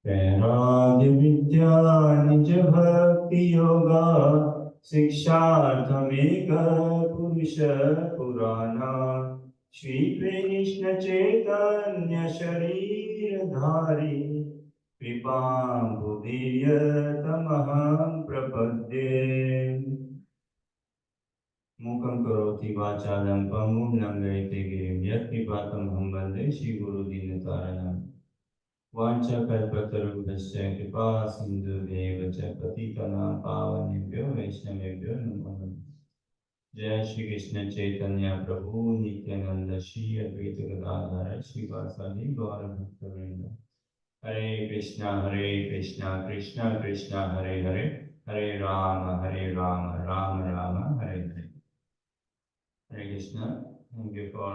वैराग्य विद्या निज भक्ति योगा शिक्षार्थमेक पुरुष पुराना श्री कृष्ण चैतन्य शरीर धारी कृपाम्बुदीर्य तमहं प्रपद्ये मूकं करोति वाचालं पङ्गुं लङ्घयते गिरिं यत्कृपातमहं वन्दे श्रीगुरुदीनतारिणम् वाञ्छाकल्पतरुभ्यश्च कृपा सिन्धुभ्येव च पतितनां पावनेभ्यो वैष्णवेभ्यो नमो नमः। जय श्री कृष्ण चैतन्य प्रभु नित्यानंद श्री अद्वैत गदाधर श्रीवासादि गौर भक्तवृंद। हरे कृष्णा कृष्णा कृष्णा हरे हरे, हरे Ram Ram Ram Hare Hare. Hare Krishna, thank you for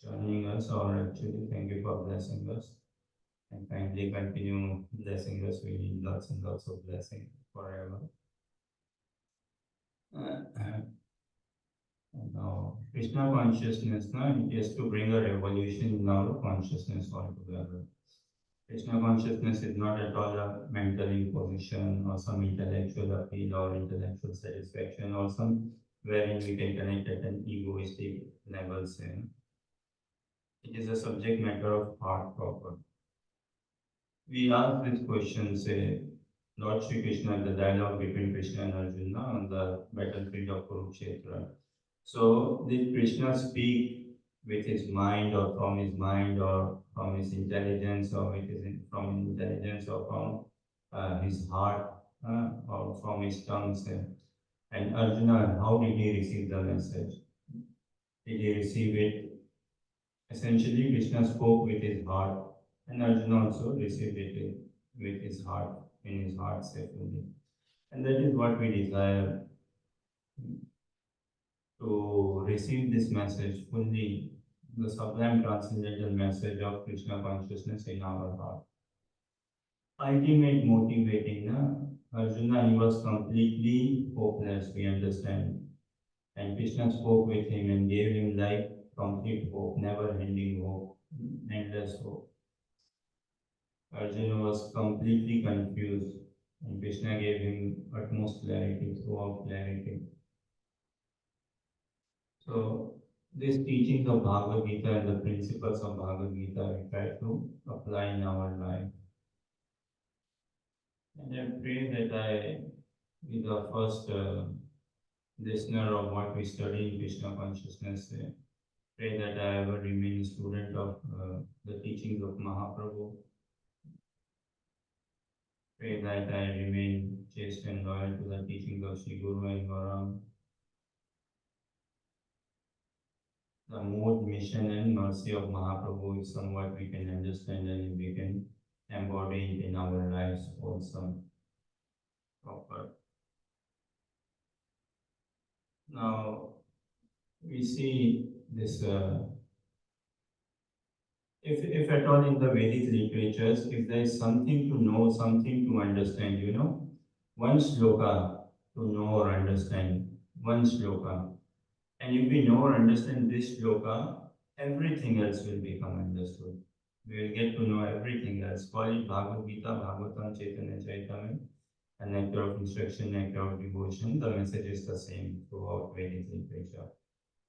joining us, or actually, thank you for blessing us, and kindly continue blessing us. We need lots and lots of blessing forever. Now, Krishna consciousness, now it is to bring a revolution in our consciousness altogether. Krishna consciousness is not at all a mental imposition or some intellectual appeal or intellectual satisfaction or some wherein we can connect at an egoistic level. Say. It is a subject matter of heart proper. We ask this question, say, Lord Shri Krishna, the dialogue between Krishna and Arjuna on the battlefield of Kurukshetra. So, did Krishna speak with his mind or from his mind or from his intelligence or from his intelligence or from his heart or from his tongue? Say? And Arjuna, how did he receive the message? Did he receive it? Essentially, Krishna spoke with his heart, and Arjuna also received it with his heart, in his heart safely. And that is what we desire, to receive this message fully, the sublime transcendental message of Krishna consciousness in our heart. Ultimate motivating, Arjuna, he was completely hopeless, we understand. And Krishna spoke with him and gave him like complete hope, never ending hope, endless hope. Arjuna was completely confused, and Krishna gave him utmost clarity, throughout clarity. So, these teachings of Bhagavad Gita and the principles of Bhagavad Gita we try to apply in our life. And I pray that I be the first listener of what we study in Krishna consciousness. Pray that I ever remain a student of the teachings of Mahaprabhu. Pray that I remain chaste and loyal to the teachings of Sri Guru and Gauranga. The mood, mission, and mercy of Mahaprabhu is somewhat we can understand and we can embody it in our lives also proper. Now, we see this, if at all in the Vedic literatures, if there is something to know, something to understand, one sloka to know or understand, one sloka. And if we know or understand this shloka, everything else will become understood. We will get to know everything else. Call it Bhagavad Gita, Bhagavatam, Chaitanya Chaitamam, a nectar of instruction, nectar of devotion. The message is the same throughout Vedic literature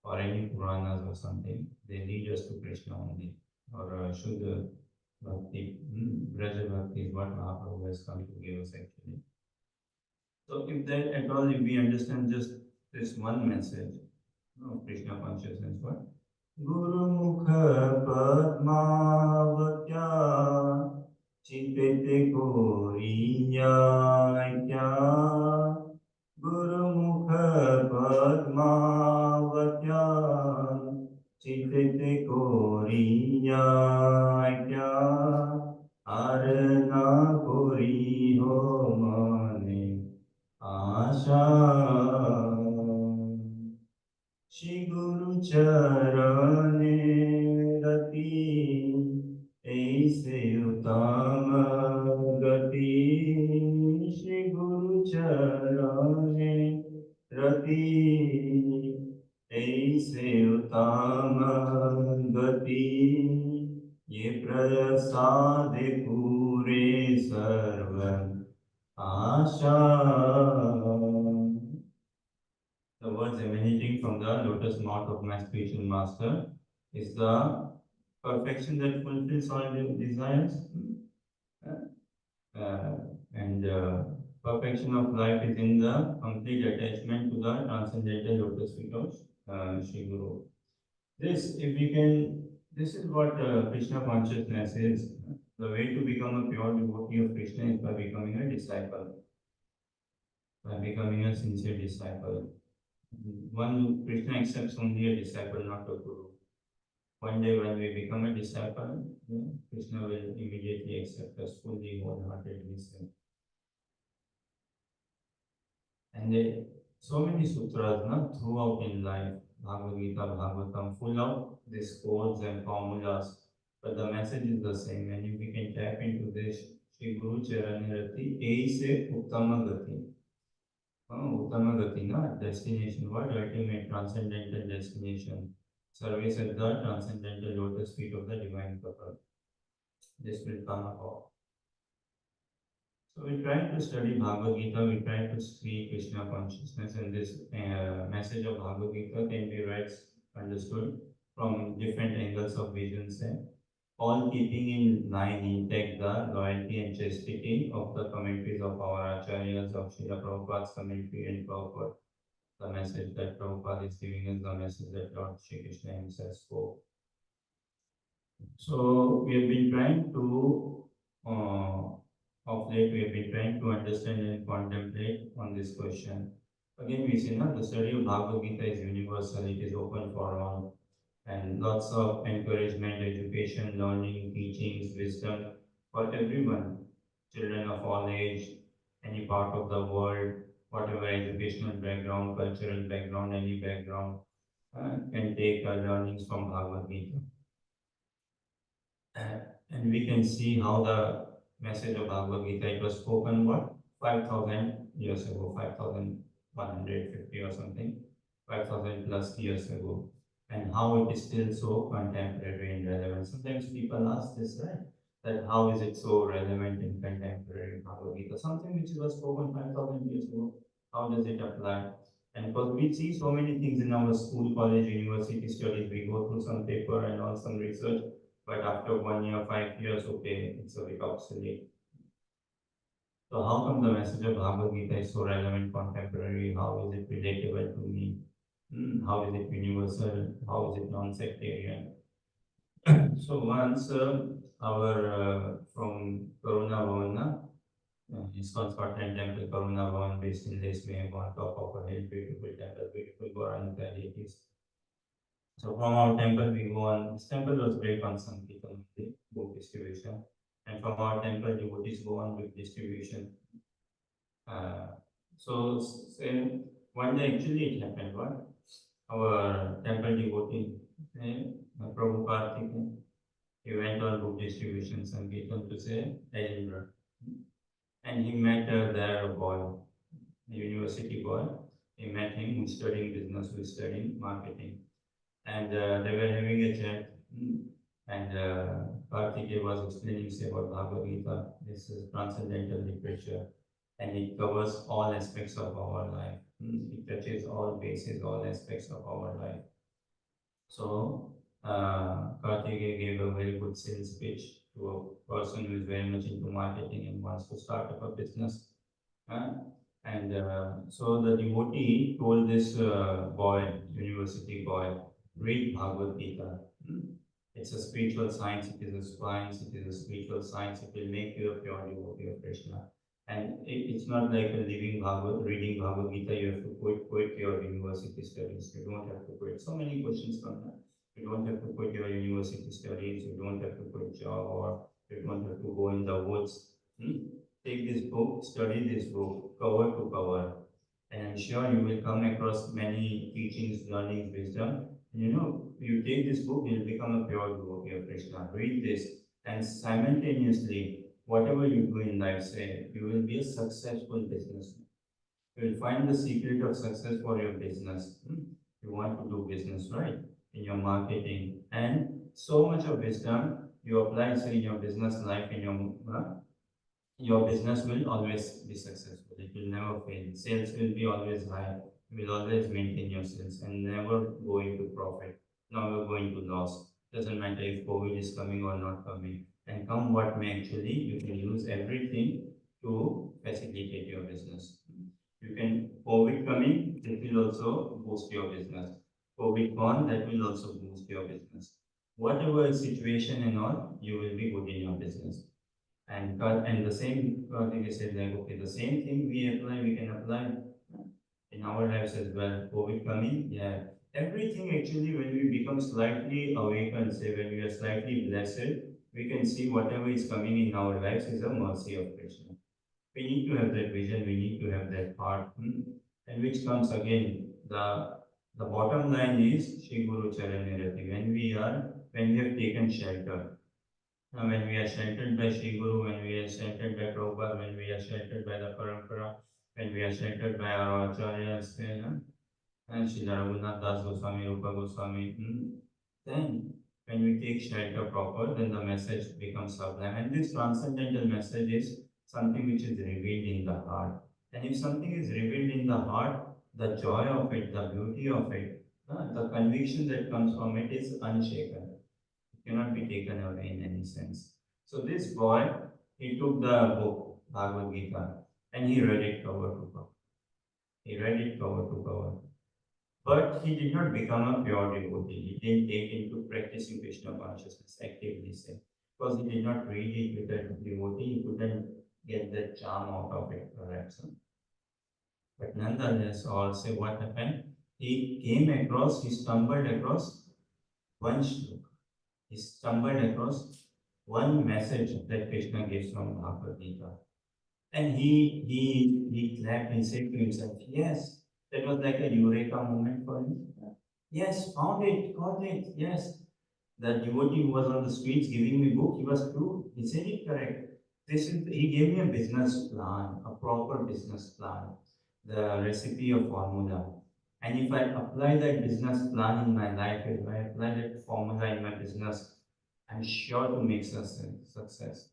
or any Puranas or something. They lead us to Krishna only. Or Shuddha Bhakti, Braja Bhakti is what Mahaprabhu has come to give us actually. So if that at all, if we understand just this one message, Krishna consciousness, what? Guru Mukha Padmavatya Chitete Goriya Guru Mukha Padmavatya Chitete Goriya Arna Gori Ho Mane Asha Shri Guru Charane Rati Aise Utama Gati Shri Guru Charane Rati Aise Utama Gati Ye Prasad Pure sarvam asha. The words emanating from the lotus mouth of my spiritual master is the perfection that fulfills all the desires. Uh, and perfection of life is in the complete attachment to the transcendental lotus feet of Sri Guru. This is what Krishna consciousness is. The way to become a pure devotee of Krishna is by becoming a disciple, by becoming a sincere disciple. One Krishna accepts only a disciple, not a guru. One day when we become a disciple, Krishna will immediately accept us fully, wholeheartedly. And so many sutras throughout in life, Bhagavad Gita, Bhagavatam, full of these codes and formulas, but the message is the same. And if we can tap into this, Shri Guru Charanirati, A se Uttama Gati. Uttama Gati, destination, what ultimate transcendental destination? Service at the transcendental lotus feet of the divine couple. This will come about. So we try to study Bhagavad Gita, we try to see Krishna consciousness, and this message of Bhagavad Gita can be read, understood from different angles of visions, and all keeping in line intact the loyalty and chastity of the commentaries of our acharyas, of Srila Prabhupada's commentary and Prabhupada. The message that Prabhupada is giving is the message that Lord Shri Krishna himself spoke. So we have been trying to of late we have been trying to understand and contemplate on this question. Again, we say the study of Bhagavad Gita is universal, it is open for all, and lots of encouragement, education, learning, teachings, wisdom for everyone, children of all age, any part of the world, whatever educational background, cultural background, any background, can take learnings from Bhagavad Gita. And we can see how the message of Bhagavad Gita it was spoken what 5,000 years ago, 5,150 or something, 5,000 plus years ago, and how it is still so contemporary and relevant. Sometimes people ask this, right? That how is it so relevant in contemporary Bhagavad Gita? Something which was spoken 5,000 years ago, how does it apply? And because we see so many things in our school, college, university studies, we go through some paper and all some research, but after 1 year, 5 years, okay, it's a bit obsolete. So how come the message of Bhagavad Gita is so relevant, contemporary? How is it relatable to me? How is it universal? How is it non-sectarian? So once our from Karuna Bhavana, ISKCON Scotland Temple, Karuna Bhavan, based in Lesme, on top of a hill, beautiful temple, beautiful Gauranga deities. So from our temple, we go on. This temple was great on Sankirtan, the book distribution. And from our temple, devotees go on with distribution. So one day actually it happened. What our temple devotee, Prabhu Karthik, he went on book distribution Sankirtan to say Edinburgh, and he met there a boy, a university boy. He met him who's studying business, who's studying marketing, and they were having a chat. And Karthikeya was explaining say about Bhagavad Gita. This is transcendental literature, and it covers all aspects of our life. It touches all bases, all aspects of our life. So Karthikeya gave a very good sales pitch to a person who is very much into marketing and wants to start up a business. And so the devotee told this boy, university boy, read Bhagavad Gita. It's a spiritual science, it is a science, it is a spiritual science, it will make you a pure devotee of Krishna. And it's not like a reading Bhagavad Gita, you have to quit your university studies. You don't have to quit. So many questions come up. You don't have to quit your university studies, you don't have to quit job, or you don't have to go in the woods. Take this book, study this book, cover to cover, and I'm sure you will come across many teachings, learnings, wisdom. You take this book, you'll become a pure devotee of Krishna. Read this, and simultaneously, whatever you do in life, say, you will be a successful businessman. You will find the secret of success for your business. You want to do business, right? In your marketing, and so much of wisdom you apply, say, in your business life, in your your business will always be successful. It will never fail. Sales will be always high. You will always maintain your sales and never go into profit, never go into loss. Doesn't matter if COVID is coming or not coming. And come what may, actually, you can use everything to facilitate your business. You can, COVID coming, that will also boost your business. COVID gone, that will also boost your business. Whatever situation and all, you will be good in your business. And the same thing is said, like, okay, the same thing we can apply in our lives as well. COVID coming, yeah, everything actually, when we become slightly awakened, say when we are slightly blessed, we can see whatever is coming in our lives is a mercy of Krishna. We need to have that vision, we need to have that heart, and which comes again, the bottom line is Shri Guru Charanirati. When we have taken shelter, when we are sheltered by Sri Guru, when we are sheltered by Prabhupada, when we are sheltered by the Parampara, when we are sheltered by our Acharyas, and Sri Raghunath Das Goswami, Rupa Goswami, then when we take shelter proper, then the message becomes sublime. And this transcendental message is something which is revealed in the heart. And if something is revealed in the heart, the joy of it, the beauty of it, the conviction that comes from it is unshaken, cannot be taken away in any sense. So this boy, he took the book, Bhagavad Gita, and he read it cover to cover. He read it cover to cover. But he did not become a pure devotee. He didn't take into practicing Krishna consciousness actively, say. Because he did not read it with a devotee, he couldn't get the charm out of it, perhaps. But nonetheless, or say what happened, he stumbled across one shloka. He stumbled across one message that Krishna gives from Bhagavad Gita. And he clapped and said to himself, yes, that was like a eureka moment for him. Yes, found it, got it, yes. The devotee who was on the streets giving me book, he was true. He said it correct. He gave me a business plan, a proper business plan, the recipe of formula. And if I apply that business plan in my life, if I apply that formula in my business, I'm sure to make success.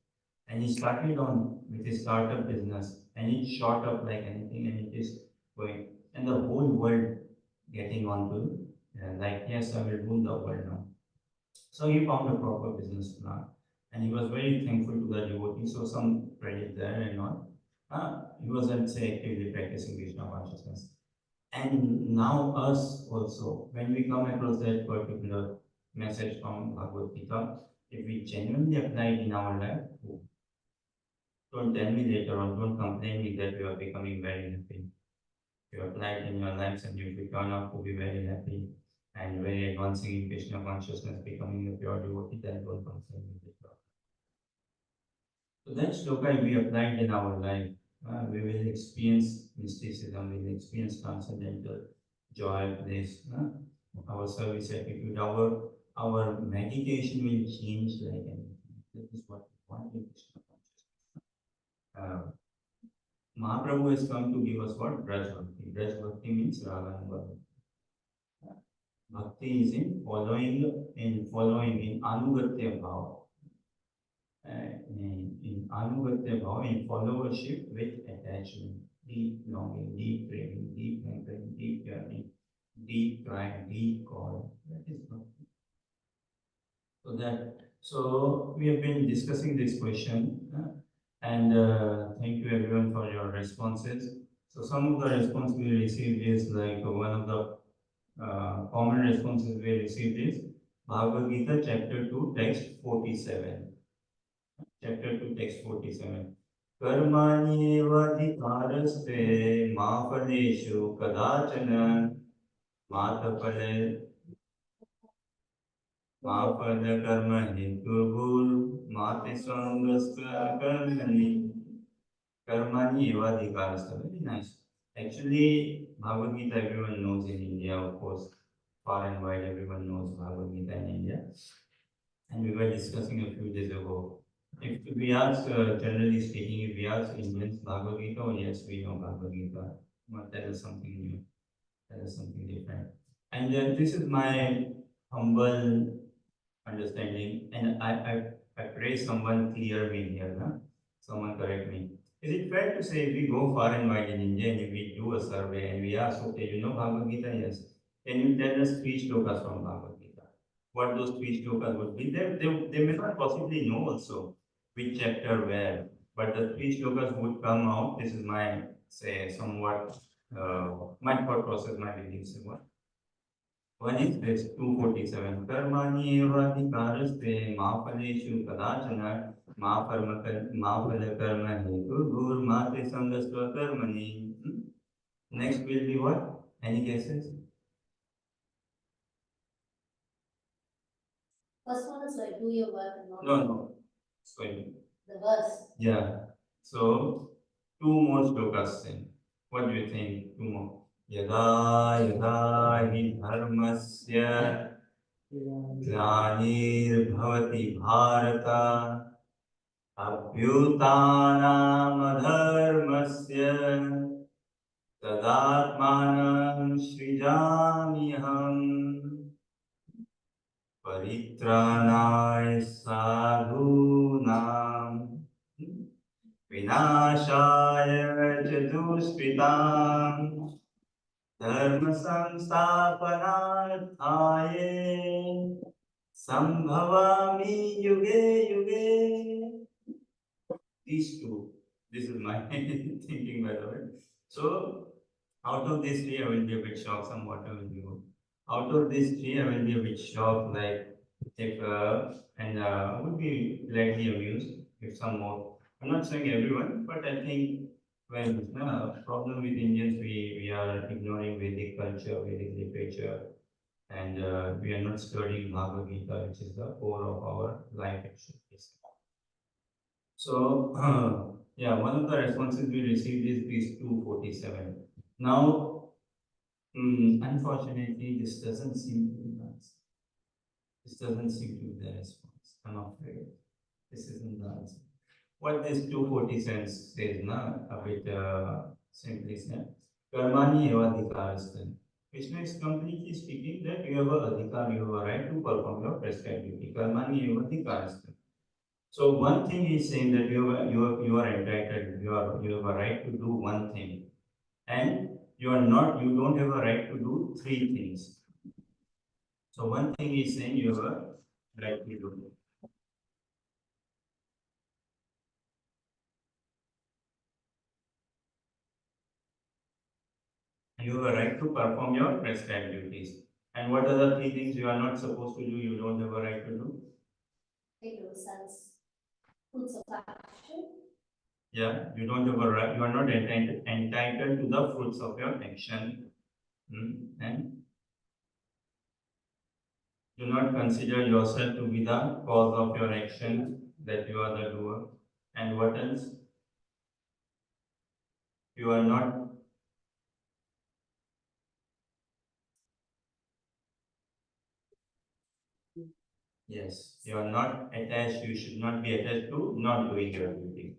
And he started on with his startup business, and it shot up like anything, and it is going, and the whole world getting onto, like, yes, I will rule the world now. So he found a proper business plan, and he was very thankful to the devotee. So some credit there and all. He wasn't say actively practicing Krishna consciousness. And now us also, when we come across that particular message from Bhagavad Gita, if we genuinely apply it in our life, don't tell me later on, don't complain me that you are becoming very happy. You apply it in your lives and you turn out to be very happy and very advancing in Krishna consciousness, becoming a pure devotee, then don't complain me later. So that shloka, if we apply it in our life, we will experience mysticism, we will experience transcendental joy, bliss, our service attitude, our meditation will change like anything. This is what we want in Krishna consciousness. Mahaprabhu has come to give us what? Braj Bhakti. Braj Bhakti means Raga and Bhakti. Bhakti is in Anugatya Bhava. In Anugatya Bhava, in followership with attachment, deep longing, deep craving, deep hankering, deep yearning, deep cry, deep call. That is Bhakti. So we have been discussing this question, and thank you everyone for your responses. So some of the response we received is like one of the common responses we received is Bhagavad Gita chapter 2 text 47. Chapter 2 text 47. कर्माण्येवाधिकारस्ते मा फलेषु कदाचन मा फले मा फल कर्म हेतुर्भूर् मा ते कर्मणि कर्माणि एवाधिकारस्ते. Very nice. Actually, Bhagavad Gita everyone knows in India, of course, far and wide everyone knows Bhagavad Gita in India. And we were discussing a few days ago. If we ask, generally speaking, if we ask Indians Bhagavad Gita, oh yes, we know Bhagavad Gita. But tell us something new. Tell us something different. And this is my humble understanding. And I pray someone clear me here. Someone correct me. Is it fair to say if we go far and wide in India and if we do a survey and we ask, okay, you know Bhagavad Gita? Yes. Can you tell us three shlokas from Bhagavad Gita? What those three shlokas would be? They may not possibly know also which chapter where, but the three shlokas would come out. This is my, say, somewhat, my thought process, my beliefs. One is this 247. Karmani evadhikaraste ma phaleshu kadachana ma phala karma hetu gur mate sangasva karmani. Next will be what? Any guesses? First one is like do your work and not. No. Sorry. The verse. Yeah. So two more shlokas then. What do you think? Two more. Yada yada hi dharmasya ग्लानिर्भवति Bharat अभ्युत्थानमधर्मस्य तदात्मानं सृजाम्यहम् परित्राणाय साधूनां विनाशाय च दुष्कृतां धर्म संस्थापनार्थाय Sambhavami yuge yuge. These two. This is my thinking, by the way. So, out of these three, I will be a bit shocked. Somewhat I will be good. Out of these three, I will be a bit shocked. Like if and I would be gladly amused if some more. I'm not saying everyone, but I think when problem with Indians, we are ignoring Vedic culture, Vedic literature, and we are not studying Bhagavad Gita, which is the core of our life activities. So, yeah, one of the responses we received is these 247. Now, unfortunately, this doesn't seem to be the answer. This doesn't seem to be the response. I'm afraid this isn't the answer. What this 247 says, a bit simply said, Karmani eva adhikarastan. Krishna is completely speaking that you have a adhikar, you have a right to perform your prescribed duty. Karmani eva adhikarastan. So one thing is saying that you are entitled, you have a right to do one thing, and you don't have a right to do three things. So one thing is saying you have a right to do. You have a right to perform your prescribed duties. And what are the three things you are not supposed to do, you don't have a right to do? Take yourselves. Fruits of action. Yeah, you don't have a right, you are not entitled to the fruits of your action. And do not consider yourself to be the cause of your action, that you are the doer. And what else? You are not. Yes, you are not attached, you should not be attached to not doing your duty.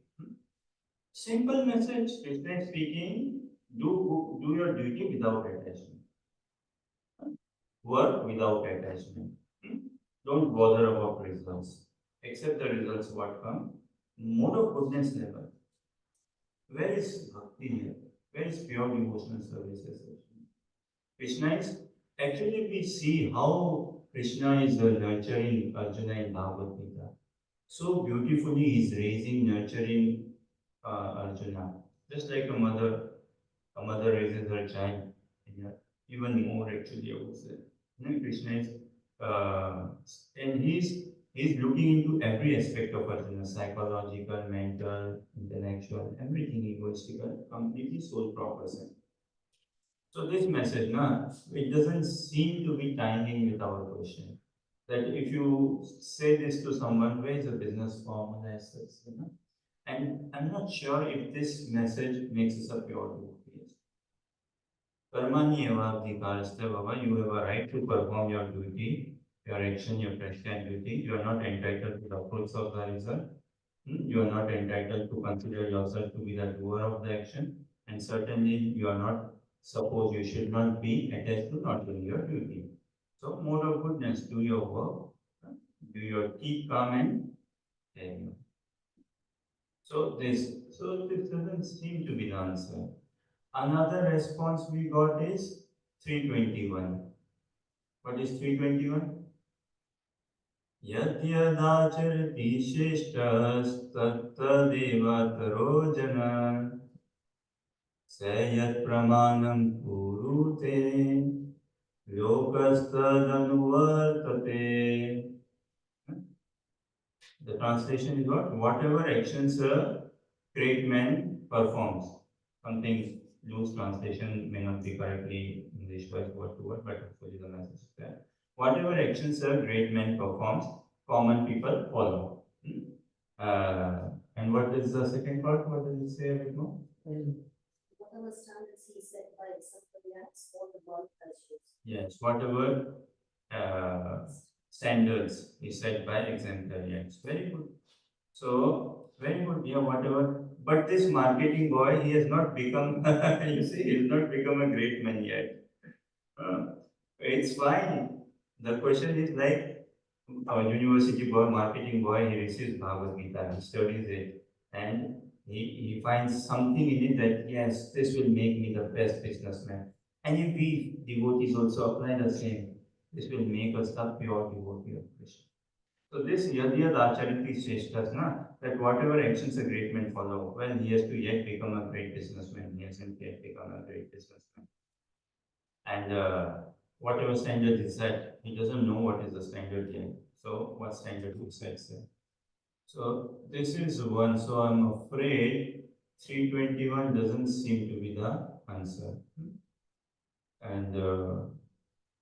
Simple message, Krishna speaking, do your duty without attachment. Work without attachment. Don't bother about results. Accept the results what come. Mode of goodness level. Where is bhakti here? Where is pure devotional services? Krishna is actually we see how Krishna is nurturing Arjuna in Bhagavad Gita. So beautifully he is raising, nurturing Arjuna. Just like a mother raises her child. Yeah. Even more actually, I would say. Krishna is, and he's looking into every aspect of Arjuna, psychological, mental, intellectual, everything egoistical, completely soul proper. So this message, it doesn't seem to be timing with our question. That if you say this to someone, where is a business formula as such, and I'm not sure if this message makes us a pure devotee. Karmani eva adhikaraste baba, you have a right to perform your duty, your action, your prescribed duty. You are not entitled to the fruits of the result. You are not entitled to consider yourself to be the doer of the action. And certainly you are not, suppose you should not be attached to not doing your duty. So mode of goodness, do your work, do your keep calm and tell you. So this doesn't seem to be the answer. Another response we got is 321. What is 321? यद्यदाचरति श्रेष्ठस्तत्तदेवातरो जन स यत्प्रमाणं कुरुते लोकस्तदनुवर्तते. The translation is what? Whatever actions a great man performs. Something loose translation may not be correctly English word to word, but hopefully the message is there. Whatever actions a great man performs, common people follow. And what is the second part? What does it say a bit more? Whatever standards he set by somebody else, all the world pursues. Yes, whatever standards is set by exemplary acts. Very good. So, very good. Yeah, whatever. But this marketing boy, he has not become, you see, he has not become a great man yet. Uh, it's fine. The question is like, our university boy, marketing boy, he receives Bhagavad Gita, he studies it, and he finds something in it that, yes, this will make me the best businessman. And if we devotees also apply the same, this will make us the pure devotee of Krishna. So this Yadiyad Achariti Shreshtas, na, that whatever actions a great man follow, well, he has to yet become a great businessman. He hasn't yet become a great businessman. And whatever standard is set, he doesn't know what is the standard yet. So what standard he sets there. So this is one. So I'm afraid 321 doesn't seem to be the answer. And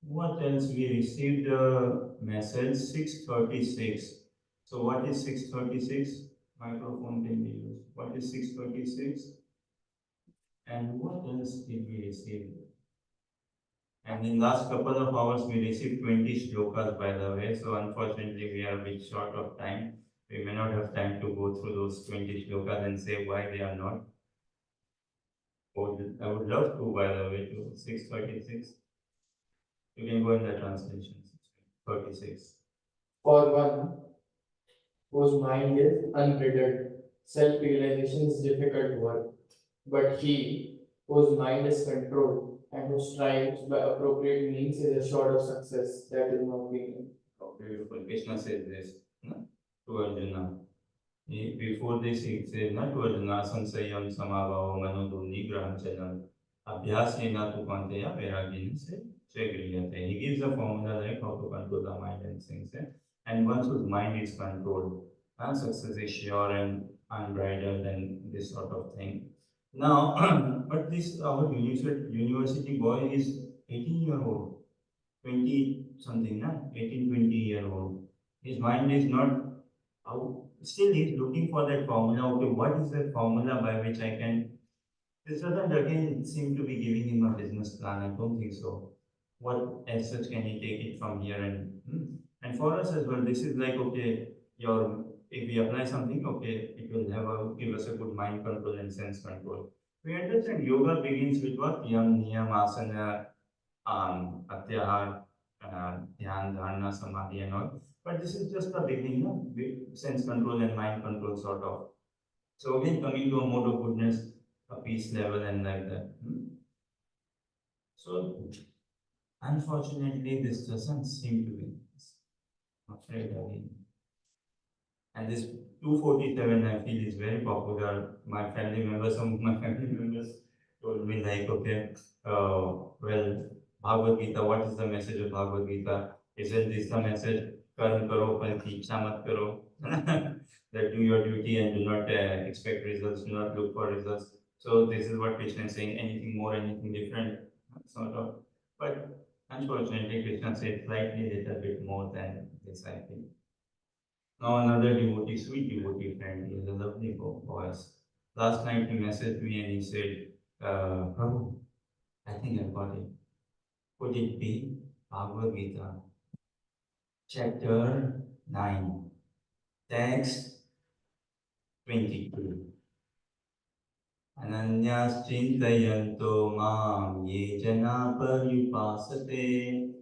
what else? We received a message 636. So what is 636? Microphone can be used. What is 636? And what else did we receive? And in last couple of hours, we received 20 shlokas, by the way. So unfortunately, we are a bit short of time. We may not have time to go through those 20 shlokas and say why they are not. I would love to, by the way, to 636. You can go in the translation. 36. For one whose mind is unbridled, self realization is difficult work. But he whose mind is controlled and who strives by appropriate means is assured of success. That is my opinion. Oh, beautiful. Krishna says this, no, to Arjuna. Before this, he says, not to Arjuna, sansayam samabhava manodu nigraham chalam abhyasena tu panteya vairagina se chegriyate. He gives a formula like how to control the mind and things. And once whose mind is controlled, and success is sure and unbridled and this sort of thing. Now, but this our university boy is 18-year-old, 20 something, na? 18, 20-year-old. His mind is not out. Still, he's looking for that formula. Okay, what is the formula by which I can? This doesn't again seem to be giving him a business plan. I don't think so. What as such can he take it from here and for us as well? This is like okay, your if we apply something, okay, it will give us a good mind control and sense control. We understand yoga begins with what yam, niyam, asana, atyahar, dhyan, dharana, samadhi, and all. But this is just the beginning, no? Sense control and mind control, sort of. So again, coming to a mode of goodness, a peace level, and like that. So unfortunately, this doesn't seem to be. I'm afraid again. And this 247, I feel, is very popular. My family members, some of my family members told me like, okay, well, Bhagavad Gita, what is the message of Bhagavad Gita? Isn't this the message? Karm karo, pal ki ichha mat karo. That do your duty and do not expect results, do not look for results. So this is what Krishna is saying, anything more, anything different, sort of. But unfortunately, Krishna said slightly little bit more than this, I think. Now another devotee, sweet devotee friend, he has a lovely voice. Last night he messaged me and he said, Prabhu, I think I got it. Could it be Bhagavad Gita, chapter 9, text 22. Ananyas-chintayanto mam ye jana paryupasate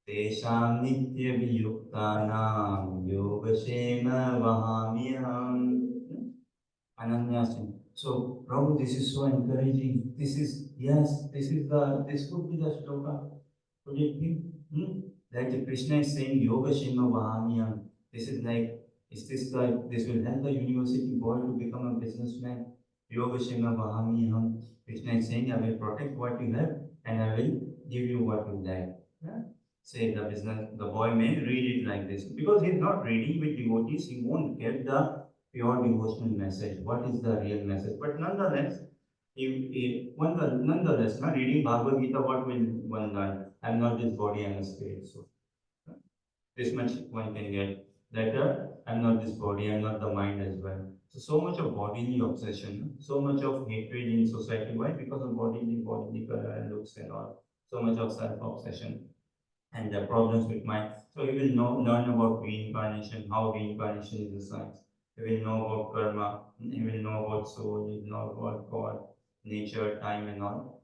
tesham nityabhiyuktanam yogashema vahamyam. Ananya Singh. So, Prabhu, this is so encouraging. This is, yes, this could be the shloka. Could it be? That Krishna is saying, Yoga Shema Vahamyam. This is like, is this this will help the university boy to become a businessman? Yoga Shema Vahamyam. Krishna is saying, I will protect what you have and I will give you what you lack. Yeah? Say the boy may read it like this. Because he's not reading with devotees, he won't get the pure devotional message. What is the real message? But nonetheless, nonetheless, now reading Bhagavad Gita, what will one learn? I'm not this body, I'm a spirit. So this much one can get. That I'm not this body, I'm not the mind as well. So much of bodily obsession, so much of hatred in society. Why? Because of bodily color and looks and all. So much of self-obsession and the problems with mind. So he will learn about reincarnation, how reincarnation is a science. He will know about karma, he will know about soul, he will know about God, nature, time and all.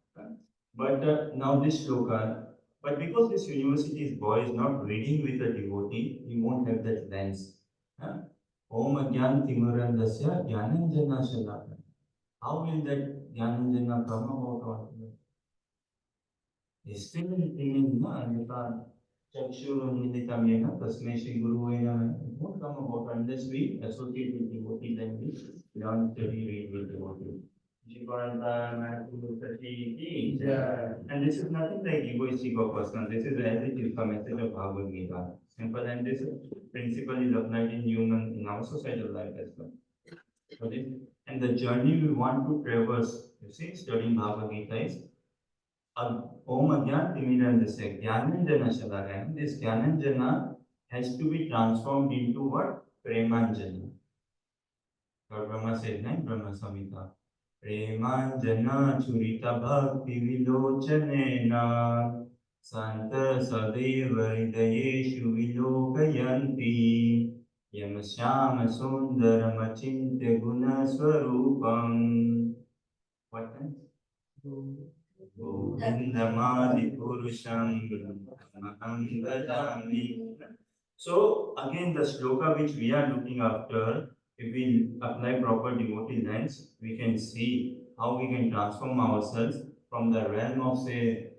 But now this shloka, but because this university's boy is not reading with a devotee, he won't have that lens. Huh? Om Agyan Timurandasya Jnananjana Shalaka. How will that Jnananjana come about? Still thinking, no, Anita, Chakshurunmilitam yena, Tasmai Shri Guru Vena, it won't come about unless we associate with devotee, then we learn, study, read with devotee. Jivaranta, Matu, Sati, Yeah. and this is nothing like egoistic or personal. This is as it is the message of Bhagavad Gita. Simple, and this principle is applied in our societal life as well. Okay? And the journey we want to traverse, you see, studying Bhagavad Gita is Om Agyan Timiranjasya Jnananjana Shalakayam. This Jnananjana has to be transformed into what? Premanjana. Lord Brahma said, no? Brahma Samhita. Premanjana Churita Bhakti Vilochanena Santa Sadeva Hridayeshu Vilokayanti Yamasyama Sundaram Achintya Guna Swarupam. What else? Govindamadipurusham Brahmaham Bhajami. So again, the shloka which we are looking after, if we apply proper devotee lens, we can see how we can transform ourselves from the realm of, say,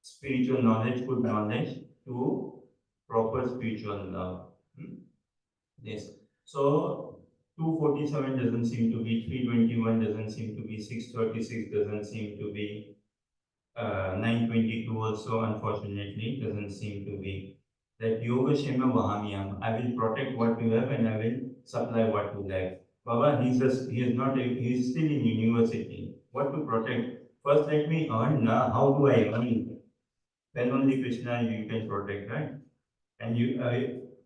spiritual knowledge, good knowledge, to proper spiritual love. Yes. So 247 doesn't seem to be, 321 doesn't seem to be, 636 doesn't seem to be, 922 also unfortunately doesn't seem to be. That Yoga Shema Vahamyam, I will protect what you have and I will supply what you lack. Baba, he is not, he is still in university. What to protect? First let me earn, how do I earn? Then only Krishna you can protect, right? And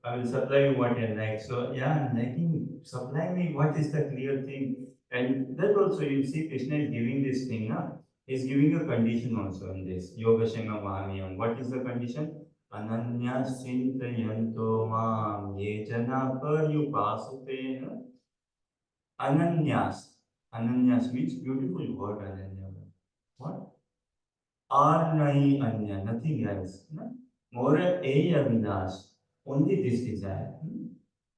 I will supply you what I like. So yeah, I'm liking, supply me what is the clear thing. And that also you see Krishna is giving this thing, he's giving a condition also in this Yoga Shema Vahamyam. What is the condition? Ananyas Chintayanto Mam Ye Jana Paryupasute. Ananyas. Ananyas means beautiful word, Ananya. What? Are nahi anya, nothing else. No? More a abhilash, only this desire.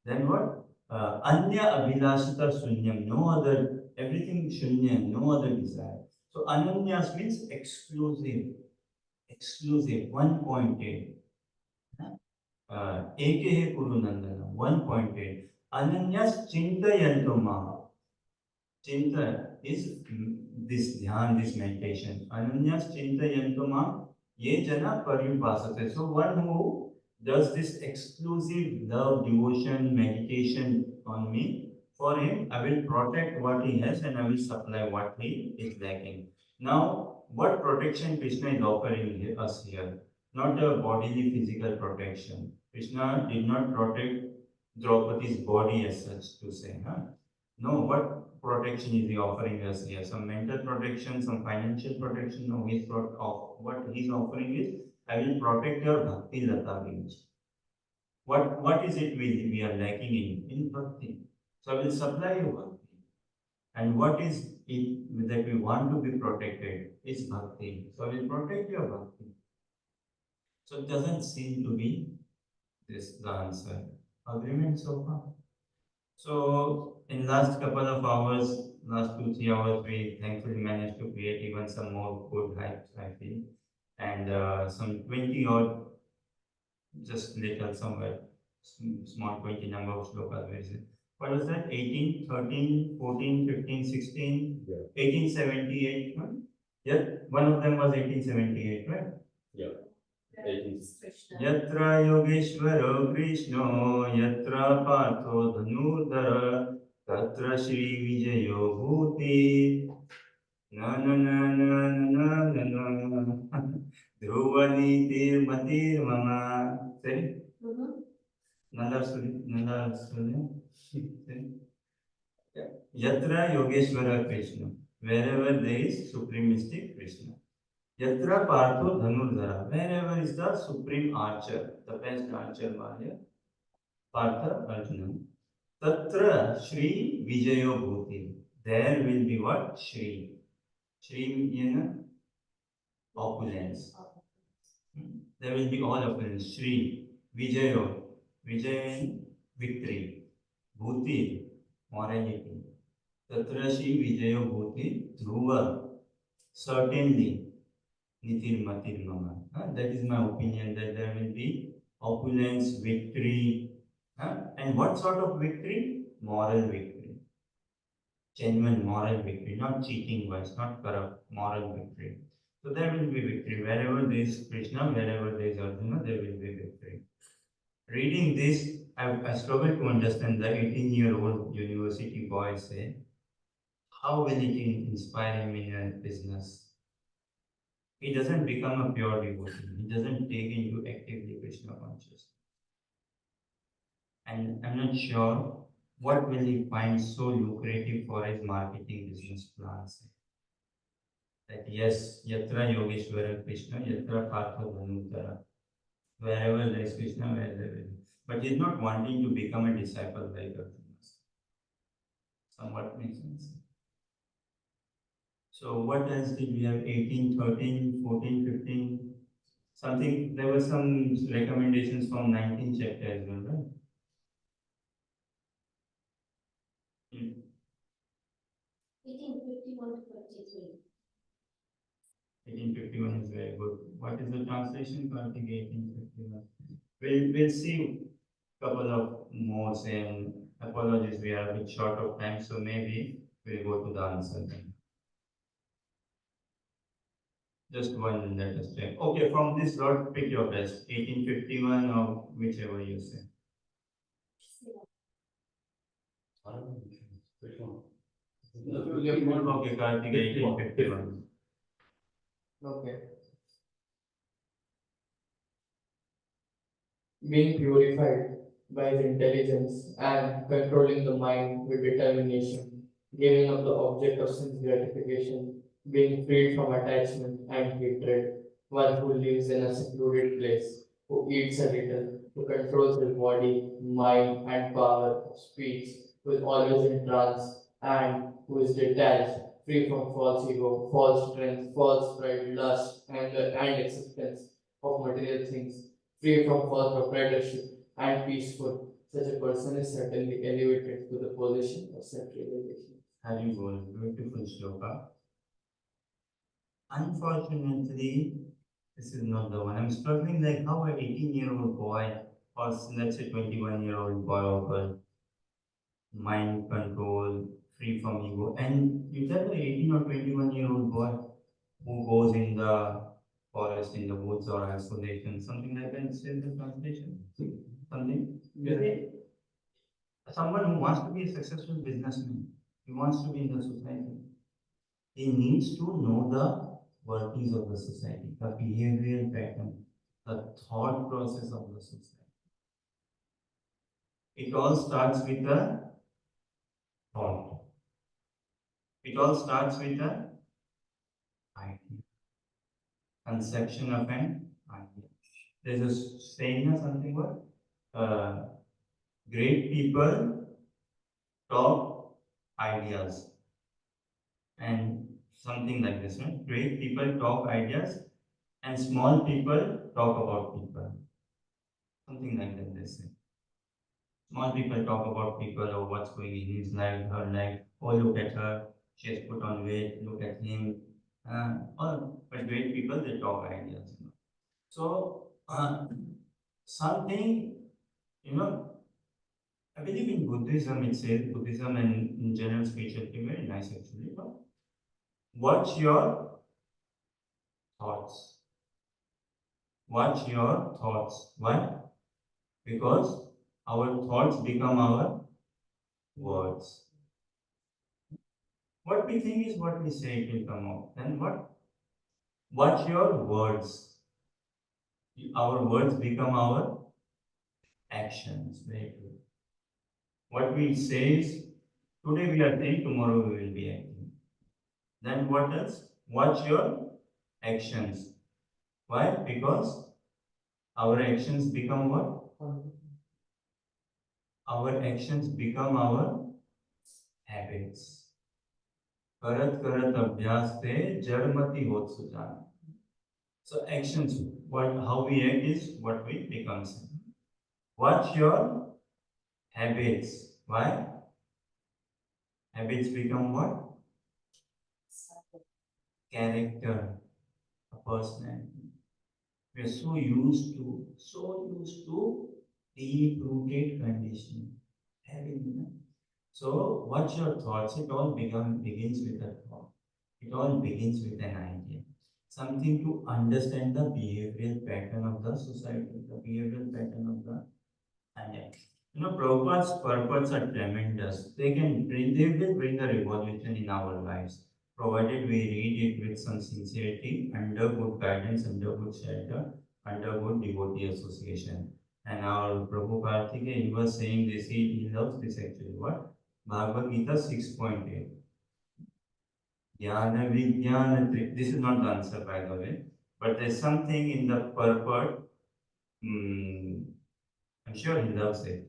Then what? Anya abhilashita sunyam, no other, everything shunya, no other desire. So ananyas means exclusive, exclusive, one pointed. Eke Kuru Nandana, one pointed. Ananyas chintayanto ma. Chinta is this dhyan, this meditation. Ananyas chinta yantuma ye jana paryupasate. So one who does this exclusive love, devotion, meditation on me, for him I will protect what he has and I will supply what he is lacking. Now, what protection Krishna is offering us here? Not a bodily physical protection. Krishna did not protect Draupadi's body as such to say. No, what protection is he offering us here? Some mental protection, some financial protection? No, what he's offering is, I will protect your bhakti lata beach. What is it we are lacking in bhakti? So I will supply you bhakti. And what is it that we want to be protected is bhakti. So I will protect your bhakti. So it doesn't seem to be this the answer. Agreement so far? So in last couple of hours, last 2 3 hours, we thankfully managed to create even some more good hypes, I feel, and some 20 or just little somewhere, small 20 number of slokas. Where is it? What was that? 18, 13, 14, 15, 16, Yeah. 1878, right? Yeah, one of them was 1878, right? Yeah. Krishna. Yatra Yogeshwaro Krishno, Yatra Patho Dhanurdhara, Tatra Shri Vijayo Bhuti, Na na na na na na na na, Dhruvani Tir Matir Mama. Say, Mhm. Nanda Suri. Yatra Yogeshwara Krishna, wherever there is Supreme Mystic Krishna. Yatra Partho Dhanurdhara, wherever is the supreme archer, the best archer Varya, Partha Arjuna. Tatra Shri Vijayo Bhuti, there will be what? Shri. Shri means opulence. There will be all opulence. Shri Vijayo, Vijay victory. Bhuti, morality. Tatra Shri Vijayo Bhuti, Dhruva, certainly. Nitir Matir Mama. That is my opinion that there will be opulence, victory. And what sort of victory? Moral victory. Genuine moral victory, not cheating wise, not corrupt, moral victory. So there will be victory. Wherever there is Krishna, wherever there is Arjuna, there will be victory. Reading this, I struggle to understand the 18-year-old university boy say, how will it inspire him in a business? He doesn't become a pure devotee. He doesn't take into actively Krishna consciousness. And I'm not sure what will he find so lucrative for his marketing business plans. That yes, Yatra Yogeshwara Krishna, Yatra Partha Dhanutara. Wherever there is Krishna, where there is. But he's not wanting to become a disciple like Arjuna. Somewhat makes sense. So what else did we have? 18, 13, 14, 15. Something, there were some recommendations from 19th chapter as well, right? 1851 to 53. 1851 is very good. What is the translation? Kartik 1851. We'll see couple of more and apologies, we are a bit short of time, so maybe we'll go to the answer then. Just one let us check. Okay, from this lot, pick your best. 1851 or whichever you say. I don't know. Which one? Okay, Kartik 1851. Okay. Being purified by his intelligence and controlling the mind with determination, giving up the object of sense gratification, being freed from attachment and hatred, one who lives in a secluded place, who eats a little, who controls his body, mind, and power of speech, who is always in trance, and who is detached, free from false ego, false strength, false pride, lust, anger, and acceptance of material things, free from false proprietorship, and peaceful. Such a person is certainly elevated to the position of self-realization. Haribol, beautiful shloka. Unfortunately, this is not the one. I'm struggling like how an 18-year-old boy or let's say 21-year-old boy or girl, mind control, free from ego. And you tell the 18 or 21-year-old boy who goes in the forest, in the woods or isolation, something like that, is in the translation. Something. Someone who wants to be a successful businessman, he wants to be in the society. He needs to know the workings of the society, the behavioral pattern, the thought process of the society. It all starts with a thought. It all starts with a idea. Conception of an idea. There's a saying or something what? Great people talk ideas. And something like this, right? Great people talk ideas and small people talk about people. Something like that they say. Small people talk about people or what's going in his life, her life. Oh, look at her, she has put on weight. Look at him. But great people, they talk ideas. So something, you know, I believe in Buddhism. It says Buddhism and in general spirituality very nice actually. But watch your thoughts. Watch your thoughts. Why? Because our thoughts become our words. What we think is what we say, it will come out. Then what? Watch your words. Our words become our actions. Very good. What we say is today we are saying, tomorrow we will be acting. Then what else? Watch your actions. Why? Because our actions become what? Our actions become our habits. करत करत अभ्यास ते जड़मति होत Sujan. So actions, how we act is what we become. Watch your habits. Why? Habits become what? Character, a personality. We are so used to deep-rooted conditioning. So watch your thoughts. It all begins with a thought. It all begins with an idea. Something to understand the behavioral pattern of the society, the behavioral pattern of the and Prabhupada's purpose are tremendous. They will bring a revolution in our lives, provided we read it with some sincerity, under good guidance, under good shelter, under good devotee association. And our Prabhu Karthike, he was saying this, he loves this actually. What? Bhagavad Gita 6.8. Jnana Vijnana This is not the answer, by the way, but there's something in the purport. I'm sure he loves it.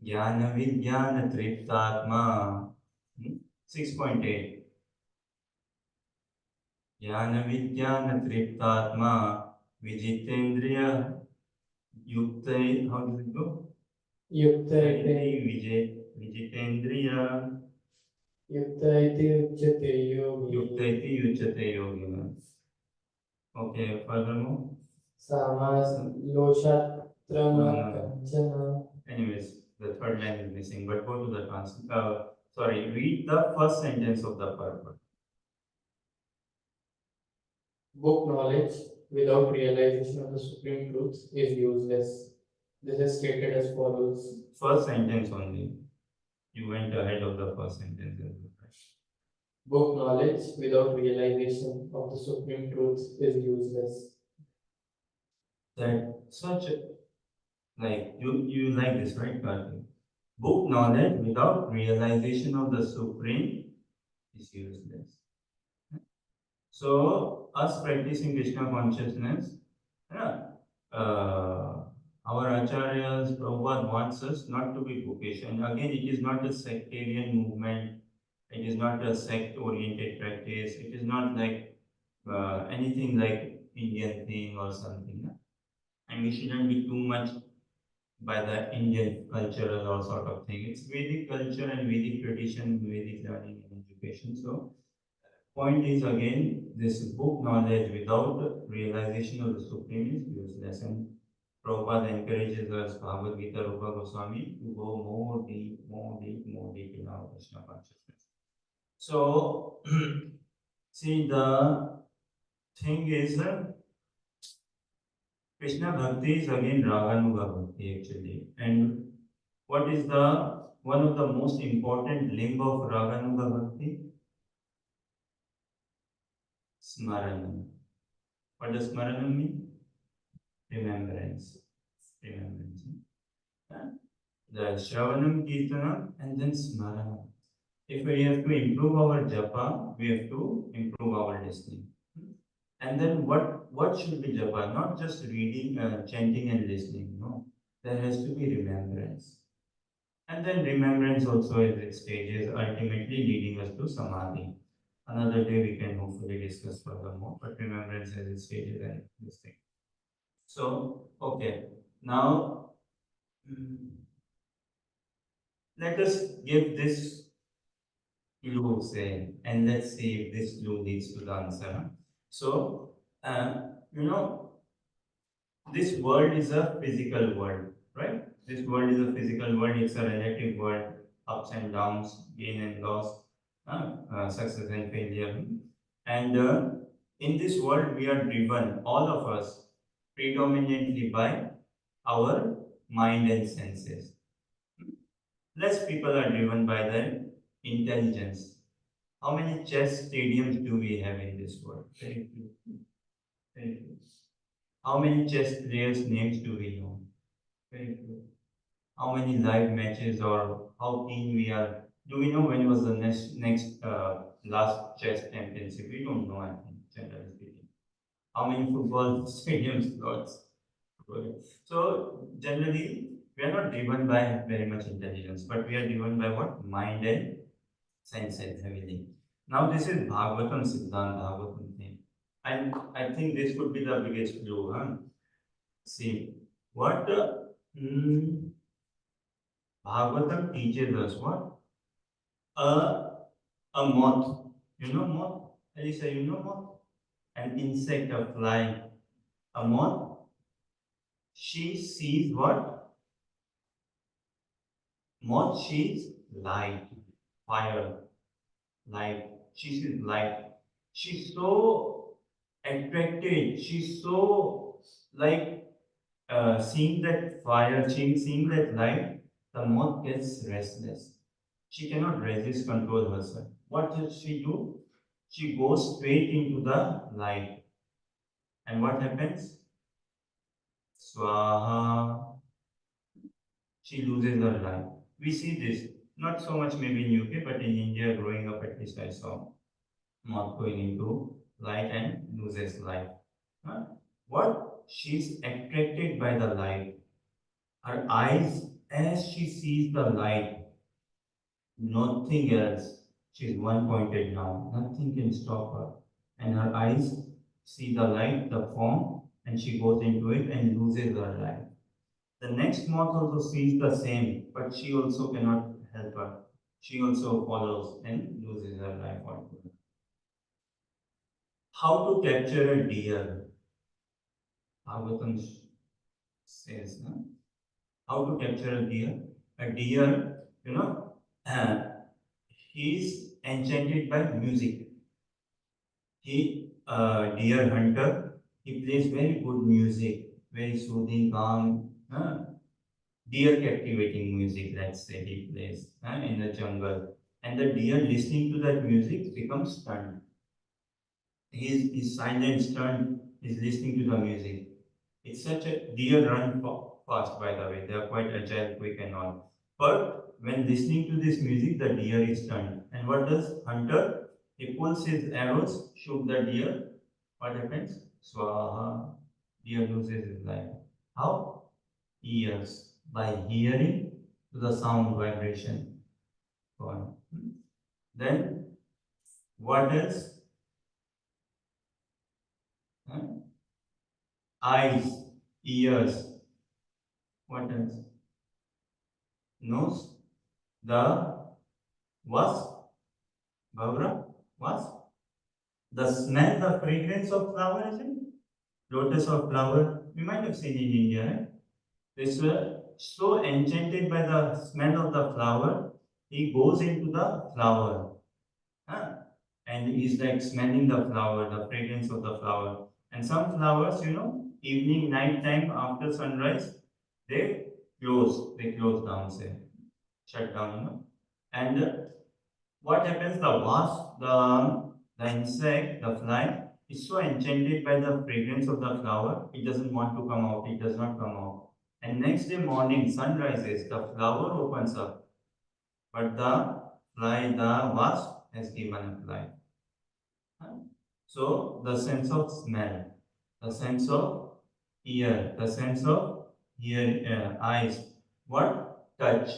ज्ञान विज्ञान तृप्तात्मा 6.8 ज्ञान विज्ञान तृप्तात्मा विजितेंद्रिय युक्त how does it go युक्त विजय विजितेंद्रिय युक्त उच्यते योगी युक्त उच्यते योगी. Okay, furthermore सामास लोषात्रम Kanchan. Anyways, the third line is missing, but go to the read the first sentence of the purport. Book knowledge without realization of the supreme truth is useless. This is stated as follows. First sentence only. You went ahead of the first sentence. Book knowledge without realization of the supreme truth is useless. That such a, like you like this, right, Karthik? Book knowledge without realization of the supreme is useless. So us practicing Krishna consciousness, our acharyas, Prabhupada wants us not to be bookish. And again, it is not a sectarian movement. It is not a sect-oriented practice. It is not like anything like Indian thing or something. And we shouldn't be too much by the Indian cultural or sort of thing. It's Vedic culture and Vedic tradition, Vedic learning and education. So point is again, this book knowledge without realization of the Supreme is useless. And Prabhupada encourages us, Bhagavad Gita, Rupa Goswami, to go more deep, more deep, more deep in our Krishna consciousness. So, see, the thing is, Krishna Bhakti is again Raganuga Bhakti actually. And what is the one of the most important limb of Raganuga Bhakti? Smaranam. What does Smaranam mean? Remembrance. Remembrance. The Shravanam, Kirtanam, and then Smaranam. If we have to improve our japa, we have to improve our listening. And then what should be japa? Not just reading, chanting and listening. No, there has to be remembrance. And then remembrance also has its stages, ultimately leading us to samadhi. Another day we can hopefully discuss furthermore, but remembrance has its stages and this thing. So, okay, now Let us give this clue, say, and let's see if this clue leads to the answer. Huh? So, you know, this world is a physical world, right? This world is a physical world. It's a relative world, ups and downs, gain and loss, success and failure. And in this world, we are driven, all of us, predominantly by our mind and senses. Less people are driven by their intelligence. How many chess stadiums do we have in this world? Very few. Very few. How many chess players' names do we know? Very few. How many live matches or how keen we are? Do we know when was the next last chess championship? We don't know. I think generally speaking. How many football stadiums? Lots. So generally, we are not driven by very much intelligence, but we are driven by what? Mind and senses heavily. Now this is Bhagavatam Siddhant, Bhagavatam thing. And I think this could be the biggest clue. Huh? See, what Bhagavatam teaches us what? A, a moth. You know moth? Elisa, you know moth? An insect, a fly. A moth, she sees what? Moth sees light, fire, light. She sees light. She's so attracted. She's so like seeing that fire, seeing that light, the moth gets restless. She cannot resist control herself. What does she do? She goes straight into the light. And what happens? Swaha. She loses her life. We see this, not so much maybe in UK, but in India, growing up at least I saw moth going into light and loses life. Huh? What? She's attracted by the light. Her eyes, as she sees the light, nothing else. She's one pointed now. Nothing can stop her. And her eyes see the light, the form, and she goes into it and loses her life. The next moth also sees the same, but she also cannot help her. She also follows and loses her life altogether. How to capture a deer? Bhagavatam says, no? How to capture a deer? A deer, he's enchanted by music. He, deer hunter, he plays very good music, very soothing, calm, deer captivating music, let's say he plays in the jungle. And the deer listening to that music becomes stunned. He's silent, stunned, he's listening to the music. It's such a deer run fast, by the way. They are quite agile, quick, and all. But when listening to this music, the deer is stunned. And what does hunter? He pulls his arrows, shoot the deer. What happens? Swaha. Deer loses his life. How? Ears. By hearing to the sound vibration. Go on. Then what else? Huh? Eyes, ears. What else? Nose, the wasp, Bhavra, wasp. The smell, the fragrance of flower, is it? Lotus or flower. We might have seen in India, right? This so enchanted by the smell of the flower, he goes into the flower. Huh? And he's like smelling the flower, the fragrance of the flower. And some flowers, evening, night time, after sunrise, they close down, say, shut down, And what happens? The wasp, the insect, the fly is so enchanted by the fragrance of the flower, it doesn't want to come out, it does not come out. And next day morning, sun rises, the flower opens up, but the wasp has given up life. So the sense of smell, the sense of ear, the sense of eyes, what? Touch,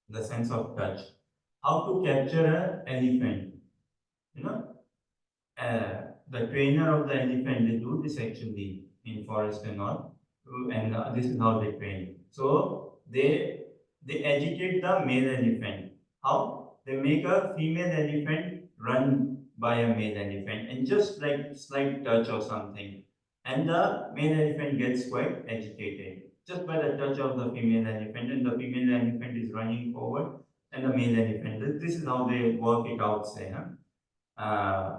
the sense of touch. How to capture an elephant? You know, the trainer of the elephant, they do this actually in forest and all, and this is how they train. So they they agitate the male elephant. How? They make a female elephant run by a male elephant and just like slight touch or something. And the male elephant gets quite agitated just by the touch of the female elephant, and the female elephant is running forward, and the male elephant. This is how they work it out, say, huh?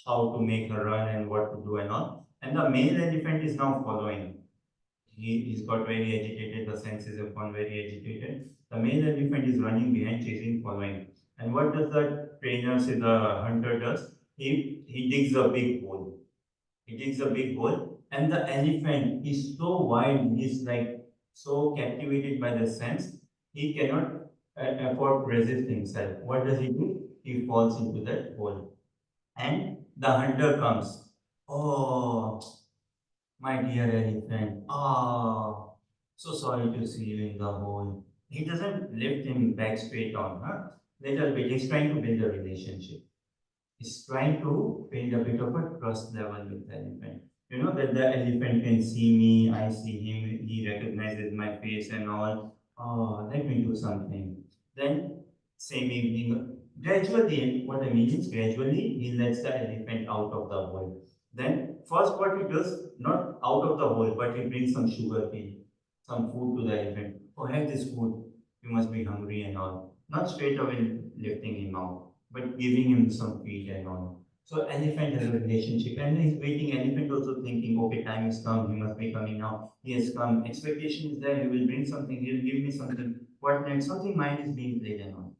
How to make her run and what to do and all. And the male elephant is now following. He's got very agitated, the senses have gone very agitated. The male elephant is running behind, chasing, following. And what does the trainer say the hunter does? He digs a big hole. He digs a big hole, and the elephant is so wild, he's like so captivated by the sense, he cannot afford to resist himself. What does he do? He falls into that hole. And the hunter comes. Oh, my dear elephant, so sorry to see you in the hole. He doesn't lift him back straight on, huh? Little bit, he's trying to build a relationship. He's trying to build a bit of a trust level with the elephant. You know that the elephant can see me, I see him, he recognizes my face and all. Oh, let me do something. Then, same evening, gradually, what I mean is gradually he lets the elephant out of the hole. Then, first what he does, not out of the hole, but he brings some sugar cane, some food to the elephant. Oh, have this food, you must be hungry and all. Not straight away lifting him out, but giving him some feed and all. So elephant has a relationship, and he's waiting. Elephant also thinking, okay, time has come. He must be coming now. He has come. Expectation is there. He will bring something. He will give me something. What next? Something mind is being played and all.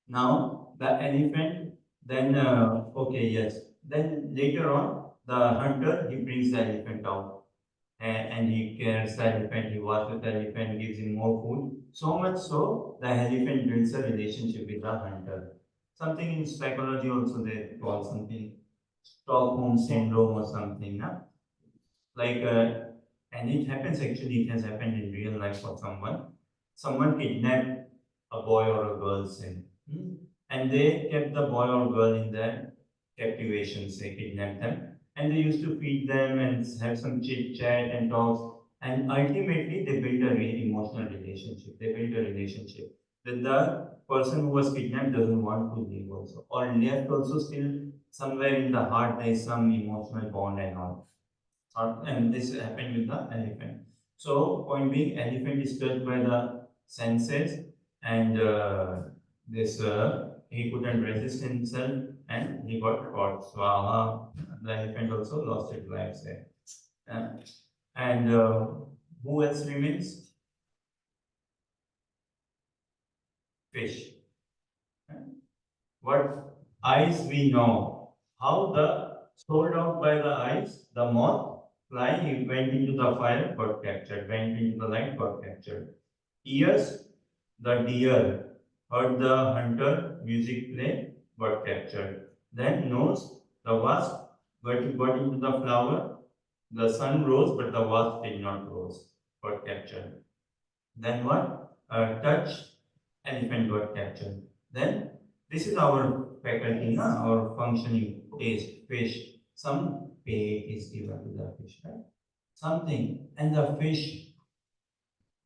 Now the elephant. Then okay, yes. Then later on, the hunter he brings the elephant out, and he cares the elephant. He walks with the elephant, gives him more food. So much so, the elephant builds a relationship with the hunter. Something in psychology also they call something Stockholm syndrome or something, na? Like, and it happens actually, it has happened in real life for someone. Someone kidnapped a boy or a girl, say, and they kept the boy or girl in their captivation, say, kidnapped them, and they used to feed them and have some chit chat and talks, and ultimately they built a really emotional relationship. They built a relationship that the person who was kidnapped doesn't want to leave also, or left also still somewhere in the heart there is some emotional bond and all. And this happened with the elephant. So, point being, elephant is touched by the senses, and this he couldn't resist himself, and he got caught. So, the elephant also lost its life there. Uh, and who else remains? Fish. What eyes we know? How the sold out by the eyes, the moth fly, he went into the fire, got captured, went into the light, got captured. Ears, the deer heard the hunter music play, got captured. Then nose, the wasp got into the flower, the sun rose, but the wasp did not rose, got captured. Then what? Touch, elephant got captured. Then this is our faculty, na? Our functioning taste, fish. Some bait is given to the fish, right? Something, and the fish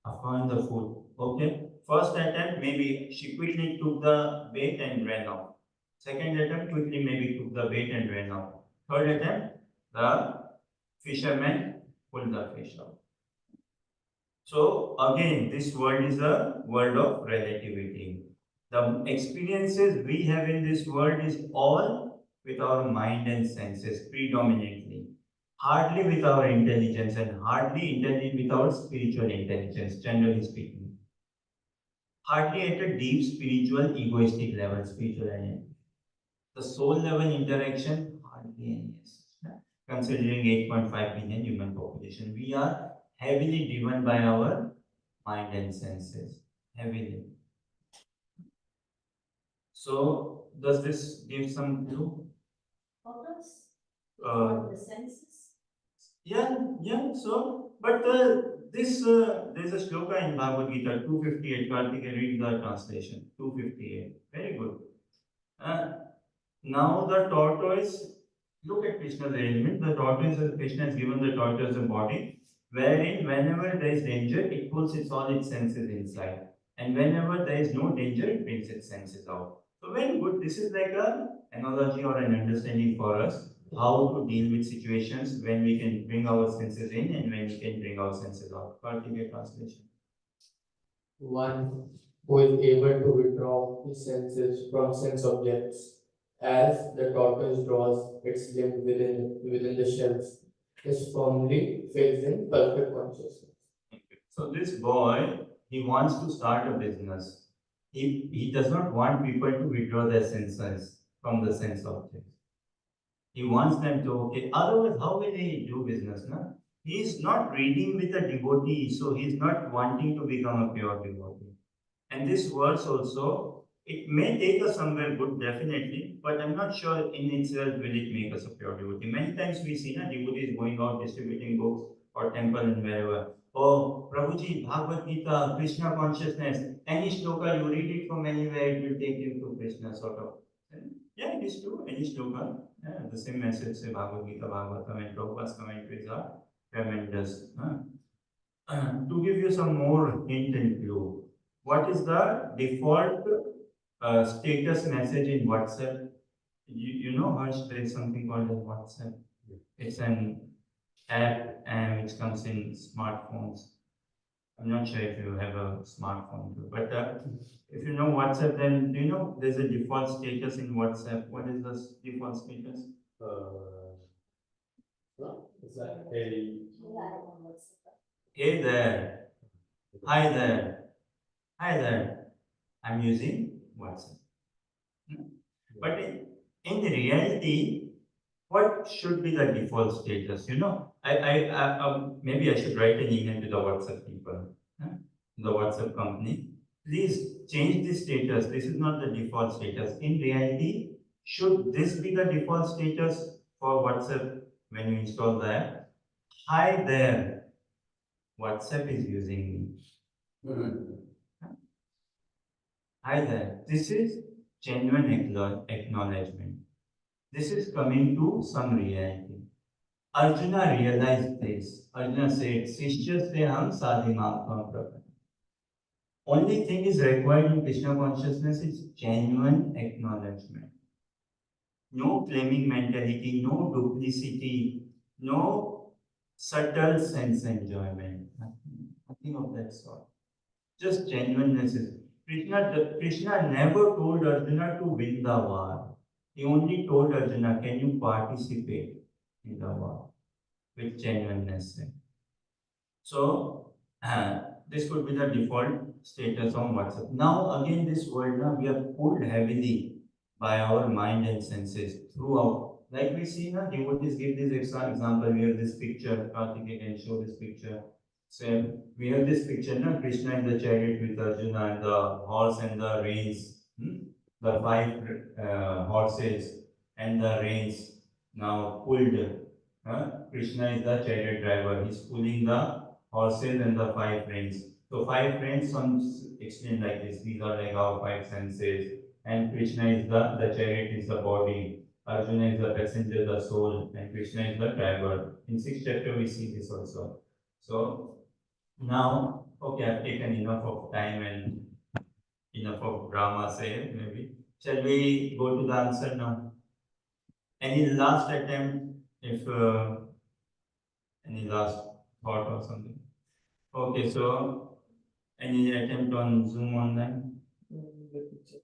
found the food. Okay. First attempt, maybe she quickly took the bait and ran off. Second attempt, quickly maybe took the bait and ran off. Third attempt, the fisherman pulled the fish out. So again, this world is a world of relativity. The experiences we have in this world is all with our mind and senses predominantly. Hardly with our intelligence and hardly with our spiritual intelligence, generally speaking. Hardly at a deep spiritual, egoistic level, spiritual and the soul level interaction, hardly any. Considering 8.5 billion human population, we are heavily driven by our mind and senses. Heavily. So, does this give some clue? Focus Uh, on the senses. yeah. So, but there's a shloka in Bhagavad Gita 258. Karthik, read the translation. 258. Very good. Uh, Now the tortoise, look at Krishna's arrangement. The tortoise, Krishna has given the tortoise a body, wherein whenever there is danger, it pulls all its senses inside, and whenever there is no danger, it brings its senses out. So very good. This is like a analogy or an understanding for us how to deal with situations when we can bring our senses in and when we can bring our senses out. Particular translation. One who is able to withdraw his senses from sense objects, as the tortoise draws its limb within the shells, is firmly fixed in perfect consciousness. So this boy, he wants to start a business. He does not want people to withdraw their senses from the sense objects. He wants them to, okay, otherwise how will he do business? No? He is not reading with a devotee, so he is not wanting to become a pure devotee. And this verse also, it may take us somewhere good, definitely, but I'm not sure in itself will it make us a pure devotee. Many times we see devotees going out distributing books or temple and wherever. Oh, Prabhuji, Bhagavad Gita, Krishna consciousness, any shloka, you read it from anywhere, it will take you to Krishna, sort of. Yeah, it is true, any shloka. Yeah, the same message, say Bhagavad Gita, Bhagavatam, and Prabhupada's commentaries are tremendous. To give you some more hint and clue, what is the default status message in WhatsApp? You know, Harsh, there is something called as WhatsApp. It's an app and which comes in smartphones. I'm not sure if you have a smartphone too, but if you know WhatsApp, then do you know there's a default status in WhatsApp? What is the default status? No, it's like a Hey there, hi there, hi there. I'm using WhatsApp. But in reality, what should be the default status? Maybe I should write an email to the WhatsApp people, the WhatsApp company. Please change the status. This is not the default status. In reality, should this be the default status for WhatsApp when you install the app? Hi there, WhatsApp is using me. Hi there. This is genuine acknowledgement. This is coming to some reality. Arjuna realized this. Arjuna said, Sishya se hum sadhimam prabhu. Only thing is required in Krishna consciousness is genuine acknowledgement. No claiming mentality, no duplicity, no subtle sense enjoyment. Nothing of that sort. Just genuineness is. Krishna never told Arjuna to win the war. He only told Arjuna, can you participate in the war with genuineness? So, this could be the default status on WhatsApp. Now, again, this world, now we are pulled heavily by our mind and senses throughout. Like we see, devotees give this example. We have this picture, Karthikeya can show this picture. So, we have this picture, Krishna in the chariot with Arjuna and the horse and the reins. The five horses and the reins now pulled. Krishna is the chariot driver. He's pulling the horses and the five reins. So five reins, some explain like this. These are like our five senses. And Krishna is the chariot is the body. Arjuna is the passenger, the soul, and Krishna is the driver. In sixth chapter we see this also. So now, okay, I've taken enough of time and enough of drama, say maybe. Shall we go to the answer now? Any last attempt, if any last thought or something? Okay, so any attempt on Zoom online? Let me check.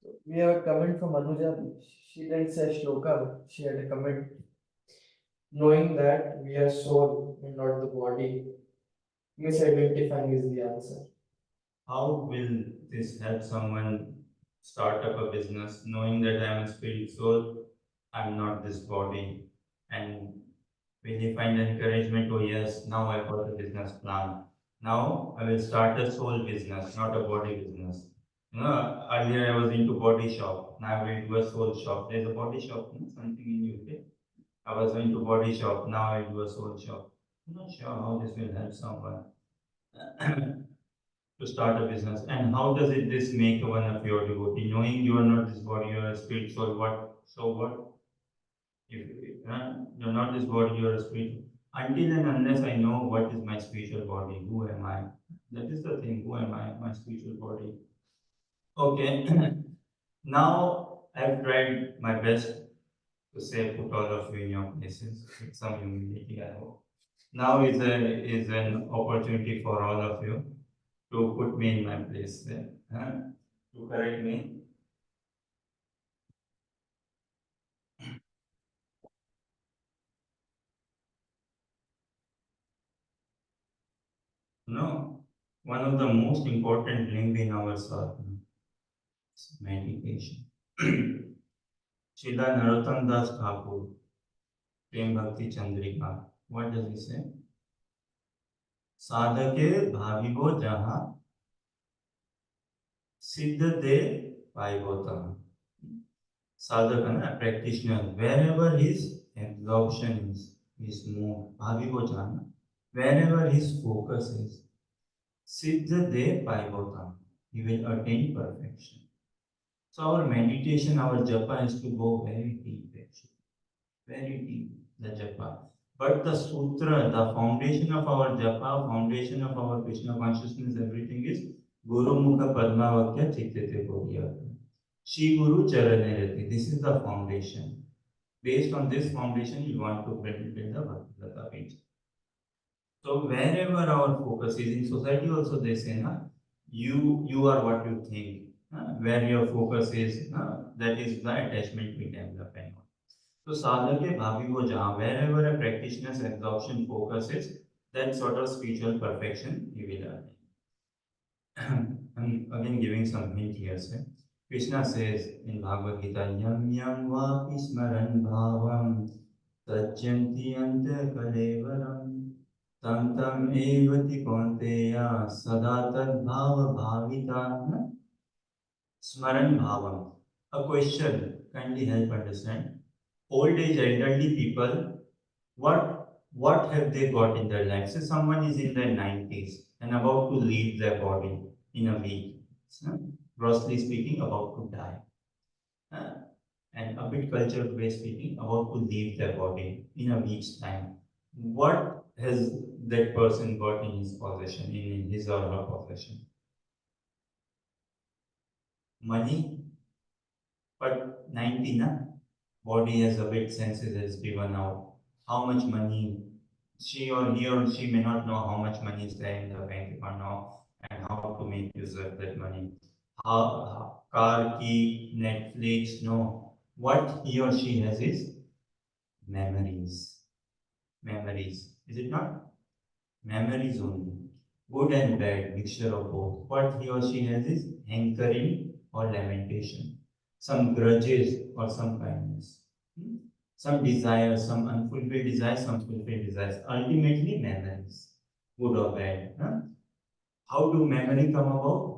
So we have a comment from Anuja. She didn't say shloka, but she had a comment. Knowing that we are soul and not the body, misidentifying is the answer. How will this help someone start up a business knowing that I am a spirit soul, I'm not this body? And will he find encouragement? Oh, yes, now I've got a business plan. Now I will start a soul business, not a body business. Earlier I was into body shop, now I will do a soul shop. There's a body shop, something in UK. I was into body shop, now I do a soul shop. I'm not sure how this will help someone to start a business. And how does it this make one a pure devotee? Knowing you are not this body, you are a spirit soul, what? So what? If you're not this body, you are a spirit. Until and unless I know what is my spiritual body, who am I? That is the thing, who am I? My spiritual body. Okay, now I've tried my best to say put all of you in your places with some humility, I hope. Now is an opportunity for all of you to put me in my place there, to correct me. No, one of the most important link in our sadhana is meditation. Srila Narottam Das Thakur, Prem Bhakti Chandrika, what does he say? साधके भाविवो जहाँ सिद्ध दे पाइवोतम. Sadhaka, practitioner, wherever his absorption is, his mood, bhavivo jhana, wherever his focus is, siddha de paivotam, he will attain perfection. So our meditation, our japa has to go very deep actually, very deep, the japa. But the sutra, the foundation of our japa, foundation of our Krishna consciousness, everything is Guru Mukha Padmavakya Chittete Bodhya. Shri Guru Charane Rati. This is the foundation. Based on this foundation, we want to build the Bhakti page. So wherever our focus is in society, also they say, na, you are what you think. Where your focus is, that is the attachment we develop. So sadhake bhavi jahan, wherever a practitioner's absorption focus is, that sort of spiritual perfection he will attain. I'm again giving some hint here. Sir. Krishna says in Bhagavad Gita, Yam yam vapi smaran bhavam tajyanti anta kalevaram tam tam evati konteya sada tad bhava bhavita smaran bhavam. A question, kindly help understand. Old age elderly people, what have they got in their life? So someone is in their 90s and about to leave their body in a week. Grossly speaking, about to die. And a bit cultural way speaking, about to leave their body in a week's time. What has that person got in his possession, in his or her possession? Money, but 90 na? Body has a bit senses has given out. How much money she or he or she may not know how much money is there in the bank account now and how to make use of that money. Car key, Netflix, no. What he or she has is memories. Memories. Is it not? Memories only. Good and bad, mixture of both. What he or she has is hankering or lamentation. Some grudges or some kindness. Some desires, some unfulfilled desires, some fulfilled desires. Ultimately, memories. Good or bad. How do memory come about?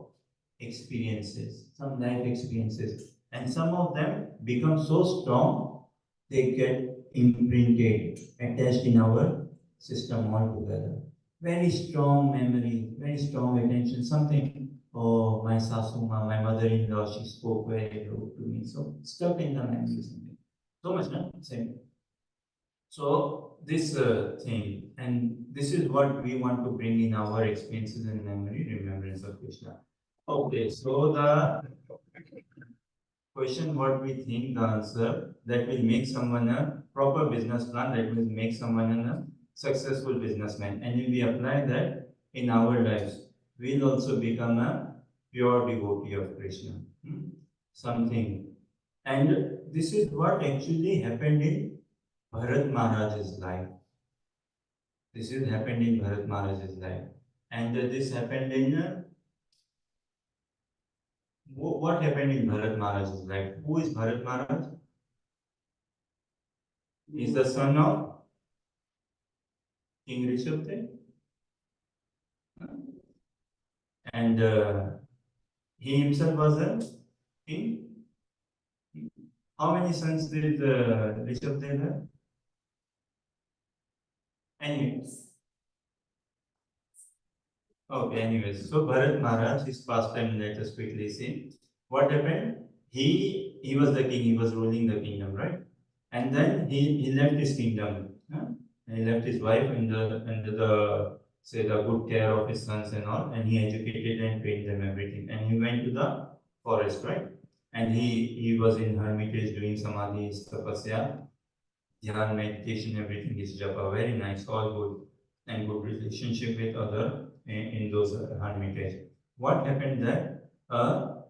Experiences, some life experiences. And some of them become so strong, they get imprinted, attached in our system altogether. Very strong memory, very strong attention, something, oh, my sasuma, my mother-in-law, she spoke very rude to me. So stuck in the memory something. So much, no? Same. So this thing, and this is what we want to bring in our experiences and memory, remembrance of Krishna. Okay, so the question what we think, the answer that will make someone a proper business plan, that will make someone a successful businessman. And if we apply that in our lives, we'll also become a pure devotee of Krishna. Something. And this is what actually happened in Bharat Maharaj's life. This is happened in Bharat Maharaj's life. And this happened in what happened in Bharat Maharaj's life? Who is Bharat Maharaj? He is the son of King Rishabdev. And he himself was a king. How many sons did Rishabdev have? Anyways. Okay, anyways. So Bharat Maharaj, his pastime, let us quickly see. What happened? He was the king, he was ruling the kingdom, right? And then he left his kingdom. And he left his wife under the say the good care of his sons and all, and he educated and trained them everything. And he went to the forest, right? And he was in hermitage doing samadhi, tapasya, dhyan, meditation, everything is japa, very nice, all good, and good relationship with other in those hermitage. What happened there? A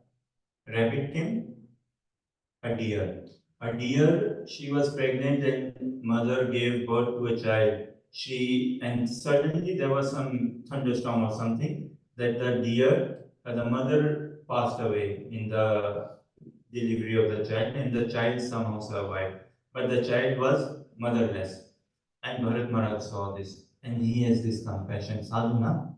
rabbit came, a deer. A deer, she was pregnant and mother gave birth to a child. She and suddenly there was some thunderstorm or something that the deer, the mother passed away in the delivery of the child, and the child somehow survived. But the child was motherless. And Bharat Maharaj saw this, and he has this compassion. Sadhuna,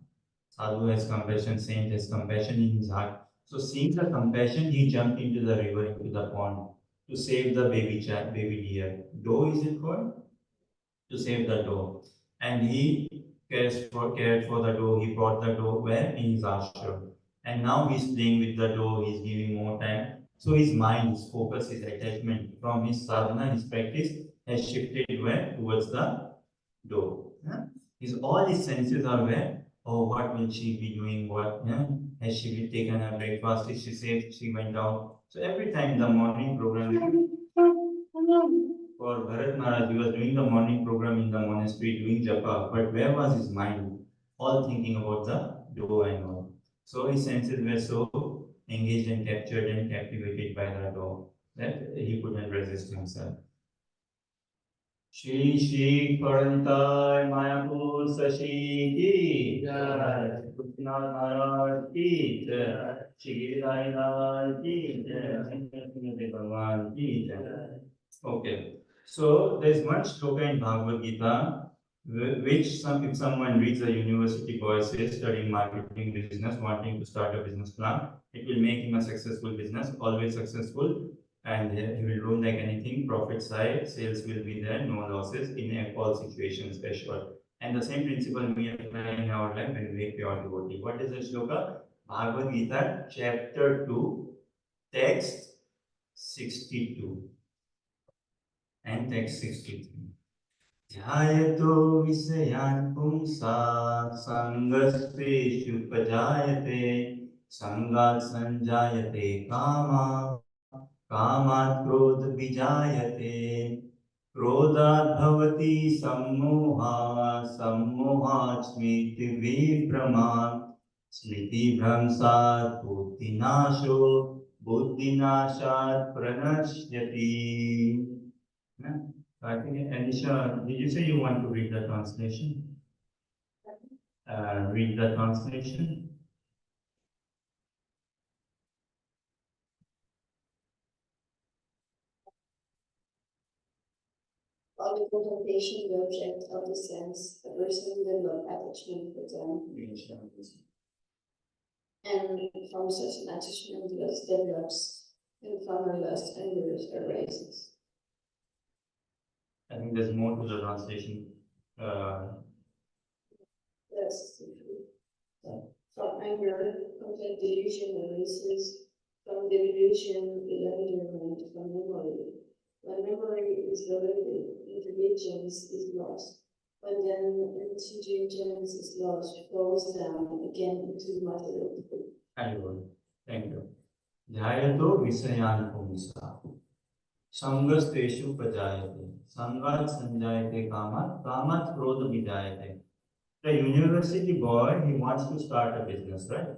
Sadhu has compassion, saint has compassion in his heart. So seeing the compassion, he jumped into the river, into the pond to save the baby child, baby deer. Doe is it called? To save the doe. And he cared for the doe. He brought the doe where? In his ashram. And now he's playing with the doe, he's giving more time. So his mind, his focus, his attachment from his sadhana, his practice has shifted where? Towards the doe. Yeah? All his senses are where? Oh, what will she be doing? What? Yeah? Has she been taken her breakfast? Is she safe? She went out. So every time the morning program for Bharat Maharaj, he was doing the morning program in the monastery doing japa, but where was his mind? All thinking about the dough and all. So his senses were so engaged and captured and captivated by the dough that he couldn't resist himself. Shri Shri Karantai Mayapur Sashi Ki Jai, Krishna Maharaj Ki Jai, Shri Giridhari Lal Ki Jai, Nrsimha Bhagwan Ki Jai. Okay, so there's one shloka in Bhagavad Gita which if someone reads a university course studying marketing business, wanting to start a business plan, it will make him a successful business, always successful, and he will rule like anything. Profits high, sales will be there, no losses in all situations, assured. And the same principle we apply in our life when we pure devotee. What is the shloka? Bhagavad Gita, chapter 2, text 62 and text 63. ध्यायतो विषयान् पुंसा सङ्गस्तेषुपजायते सङ्गात् सञ्जायते कामा कामात् क्रोधविजायते क्रोधात् भवति सम्मोहः सम्मोहात् स्मृतिविभ्रमात् स्मृतिभ्रंशात् बुद्धिनाशो बुद्धिनाशात् प्रणश्यति. I think, Anisha, did you say you want to read the translation? Read the translation. All the contemplation, the object of the sense, a person with no attachment for them, and from such an attachment lust develops, and from a lust anger arises. I think there's more to the translation. That's true. From anger, content delusion arises. From delusion, bewilderment from memory. When memory is divided, intelligence is lost. When then intelligence is lost, falls down again into material. Thank you. Dhyayato visayan pumsa. Sangastheshu pajayate. Sangat sanjayate kamat. Kamat krodha vijayate. The university boy, he wants to start a business, right?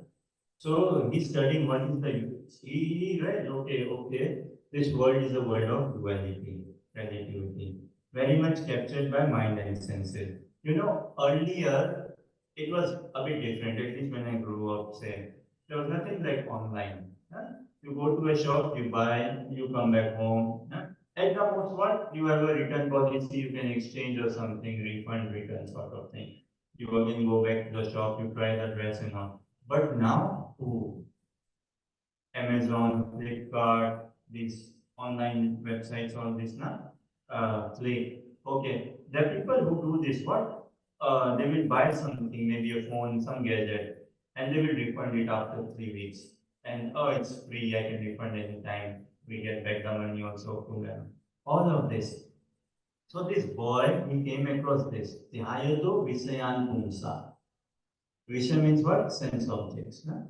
So he's studying what is the he read, okay, this world is a world of duality, relativity, very much captured by mind and senses. Earlier it was a bit different, at least when I grew up, say, there was nothing like online. Huh? You go to a shop, you buy, you come back home. Huh? At the most, what you have a return policy, you can exchange or something, refund, return sort of thing. You again go back to the shop, you try the dress and all. But now, Amazon, Flipkart, these online websites, all this now, Play. Okay, the people who do this, what? They will buy something, maybe a phone, some gadget, and they will refund it after 3 weeks. And oh, it's free, I can refund anytime. We get back the money also from them. All of this. So this boy, he came across this. Dhyayato Visayan Pumsa. Visha means what? Sense objects. Na?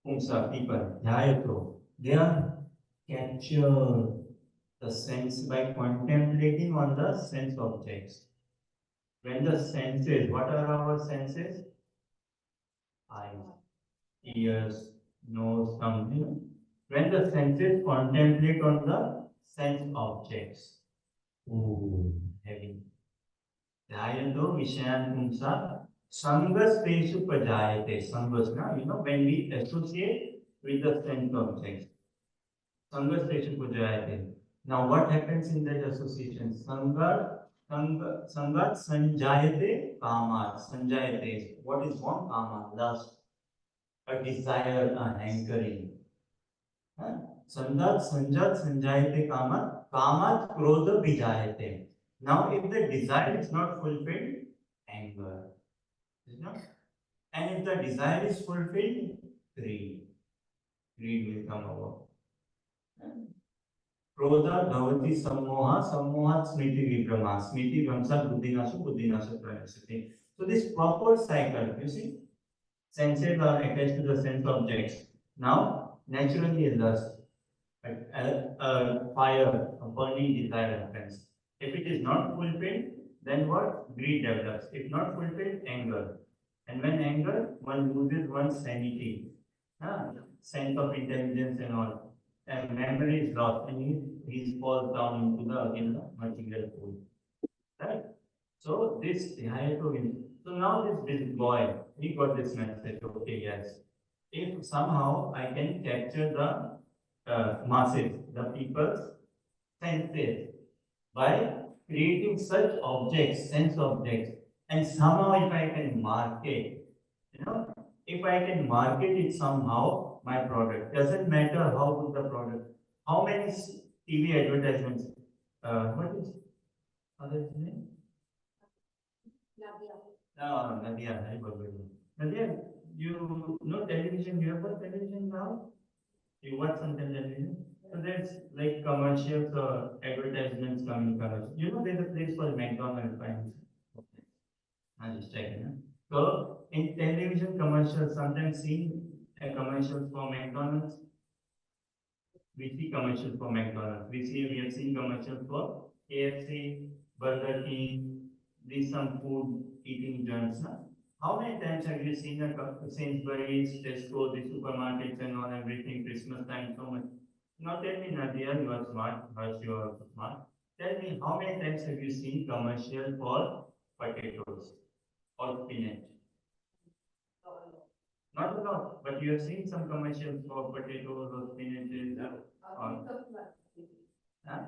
Pumsa, people. Dhyayato. They are captured the sense by contemplating on the sense objects. When the senses, what are our senses? Eyes, ears, nose, tongue. You know? When the senses contemplate on the sense objects. Ooh, heavy. Dhyayato Vishayan Pumsa Sangaspeshu Pajayate. Sangas, na? You know, when we associate with the sense objects. Sangaspeshu Pajayate. Now, what happens in that association? Sangat Sanjayate Kama. Sanjayate is what is one Kama? Lust, a desire, a hankering. Huh? Sanjat Sanjayate Kama. Kama Krodha Vijayate. Now, if the desire is not fulfilled, anger. Is not? And if the desire is fulfilled, greed. Greed will come over. Krodha bhavati sammoha, sammohat smriti vibrama, smriti vramsat buddhinasha pranasati. So this proper cycle, you see, senses are attached to the sense objects. Now, naturally lust, fire, a burning desire happens. If it is not fulfilled, then what? Greed develops. If not fulfilled, anger. And when anger, one loses one's sanity, sense of intelligence and all. And memory is lost, and he falls down into the again the material pool. Right? So this Hayato wins. So now this boy, he got this message. Okay, yes. If somehow I can capture the masses, the people's senses by creating such objects, sense objects, and somehow if I can market, you know, if I can market it somehow, my product doesn't matter how good the product, how many TV advertisements, what is other name? No, Nadia, I forgot. Nadia, you know television, you have got television now? You watch some television? So there's like commercials or advertisements coming commercials. You know, there's a place called McDonald's, right? I'm just checking. Huh? So in television commercials, sometimes seen a commercials for McDonald's. We see commercials for McDonald's. We have seen commercials for KFC, Burger King, these some food eating joints. Huh? How many times have you seen a Sainsbury's, Tesco, the supermarkets and all everything Christmas time so much? Now tell me, Nadia, you are smart, but you are smart. Tell me, how many times have you seen commercial for potatoes or spinach? Not a lot, but you have seen some commercials for potatoes or spinaches. Or, huh?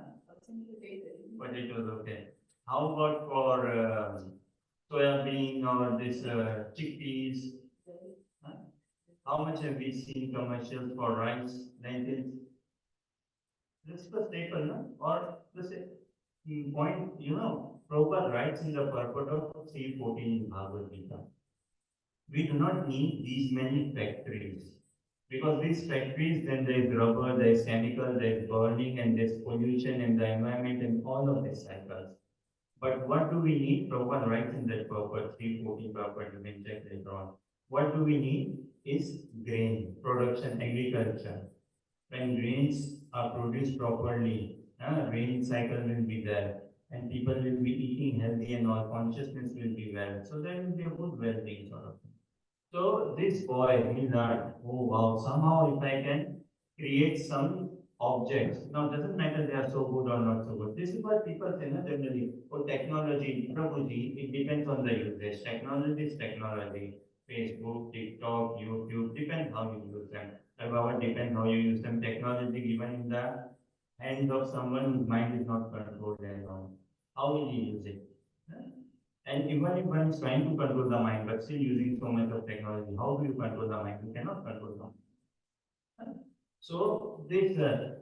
Potatoes, okay. How about for soya bean or this chickpeas? Huh? How much have we seen commercials for rice, lentils? This is the staple, no? Or this point, you know, Prabhupada writes in the purport of 314 in Bhagavad Gita. We do not need these many factories. Because these factories, then there is rubber, there is chemical, there is burning, and there is pollution in the environment, and all of these cycles. But what do we need? Prabhupada writes in that purport, 314 purport, you can check later on. What do we need is grain, production, agriculture. When grains are produced properly, rain cycle will be there, and people will be eating healthy and all consciousness will be well. So there will be a good well-being sort of thing. So this boy, he learned, oh wow, somehow if I can create some objects, now doesn't matter they are so good or not so good. This is what people say, no, generally, oh technology, Prabhuji, it depends on the usage. Technology is technology. Facebook, TikTok, YouTube, depends how you use them. About depends how you use them. Technology given in the hands of someone whose mind is not controlled and all. How will he use it? And even if one is trying to control the mind, but still using so much of technology, how do you control the mind? You cannot control the mind. So this,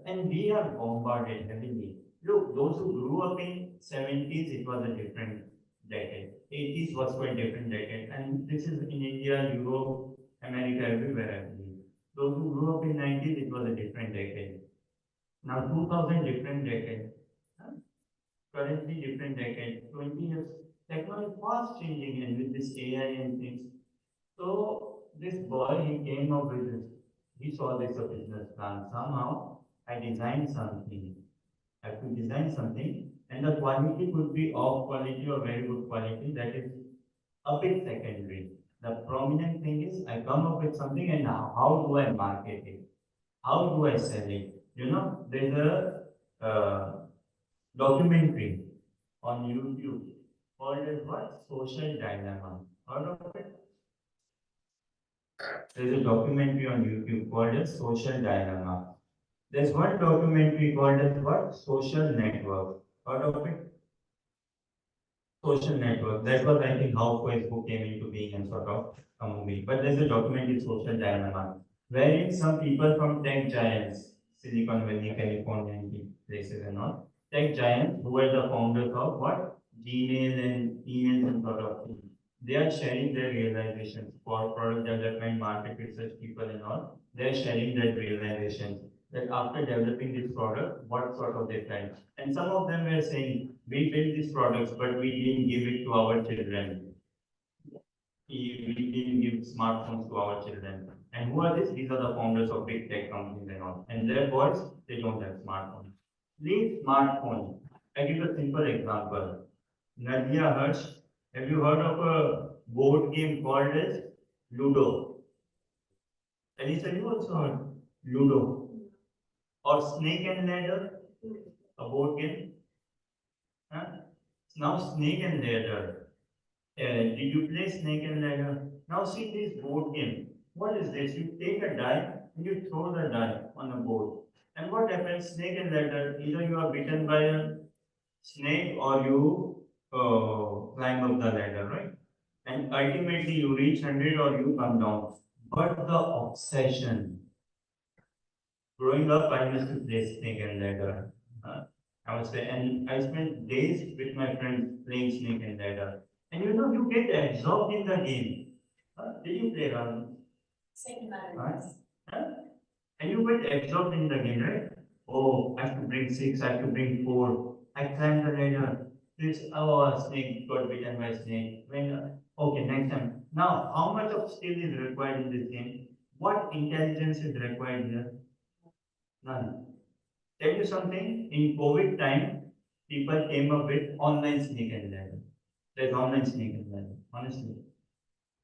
and we are bombarded heavily. Look, those who grew up in 70s, it was a different decade. 80s was quite different decade. And this is in India, Europe, America, everywhere, I believe. Those who grew up in 90s, it was a different decade. Now 2000 different decade. currently different decade, 20 years, technology fast changing and with this AI and things. So this boy, he came up with this, he saw this a business plan. Somehow I designed something. I have to design something and the quality could be of quality or very good quality. That is a bit secondary. The prominent thing is I come up with something and now how do I market it? How do I sell it? You know, there's a documentary on YouTube called as what? Social Dilemma. Heard of it? There's a documentary on YouTube called as Social Dilemma. There's one documentary called as what? Social Network. Heard of it? Social Network. That was, I think, how Facebook came into being and sort of a movie. But there's a documentary, Social Dilemma, wherein some people from tech giants, Silicon Valley, California, and places and all, tech giants who were the founders of what? Gmail and emails and sort of things. They are sharing their realizations for product development, market research people and all. They are sharing their realizations that after developing this product, what sort of they felt. And some of them were saying, we built these products, but we didn't give it to our children. We didn't give smartphones to our children. And who are these? These are the founders of big tech companies and all. And their boys, they don't have smartphones. Leave smartphone. I give a simple example. Nadia Harsh, have you heard of a board game called as Ludo? Elisa, you also heard Ludo or Snake and Ladder, a board game. Huh? Now Snake and Ladder. Did you play Snake and Ladder? Now see this board game. What is this? You take a die and you throw the die on a board. And what happens? Snake and Ladder. Either you are bitten by a snake or you climb up the ladder, right? And ultimately you reach 100 or you come down. But the obsession. Growing up, I used to play Snake and Ladder. I would say, and I spent days with my friends playing Snake and Ladder. And you know, you get absorbed in the game. Did you play around? Second matter. Huh? And you get absorbed in the game, right? Oh, I have to bring six, I have to bring four. I climb the ladder. This, oh, a snake got bitten by a snake. Okay, next time. Now, how much of skill is required in this game? What intelligence is required here? None. Tell you something, in COVID time, people came up with online snake and ladder. There's online snake and ladder, honestly.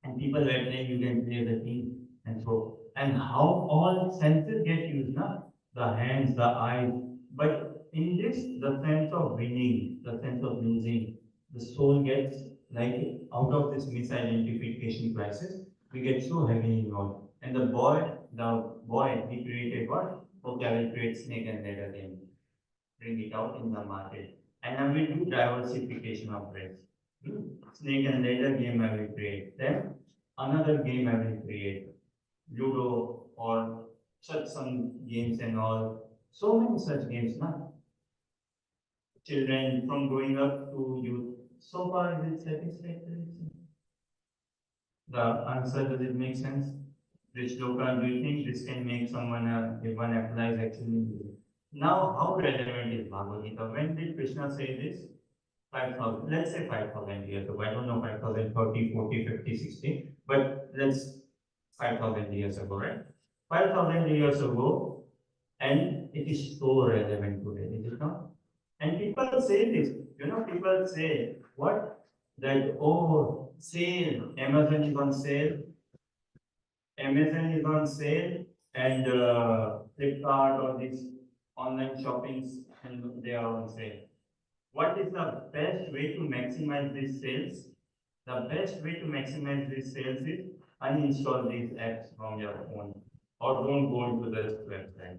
And people were playing, you can play the team and so. And how all senses get used now? The hands, the eyes. But in this, the sense of winning, the sense of losing, the soul gets like out of this misidentification crisis, we get so heavily involved. And the boy, he created what? Okay, I will create snake and ladder game. Bring it out in the market. And I will do diversification of risk. Snake and ladder game I will create. Then another game I will create. Ludo or such some games and all. So many such games now. Children from growing up to youth. So far is it satisfactory? The answer, does it make sense? Which local do you think this can make someone, if one applies actually? Now, how relevant is Bhagavad Gita? When did Krishna say this? 5,000, let's say 5,000 years ago. I don't know 5,000, 30, 40, 50, 60, but let's 5,000 years ago, right? 5,000 years ago, and it is so relevant today, is it not? And people say this, you know, people say, what? That, oh, sale, Amazon is on sale, Amazon is on sale, and Flipkart or these online shoppings, and they are on sale. What is the best way to maximize these sales? The best way to maximize these sales is uninstall these apps from your phone or don't go into this website.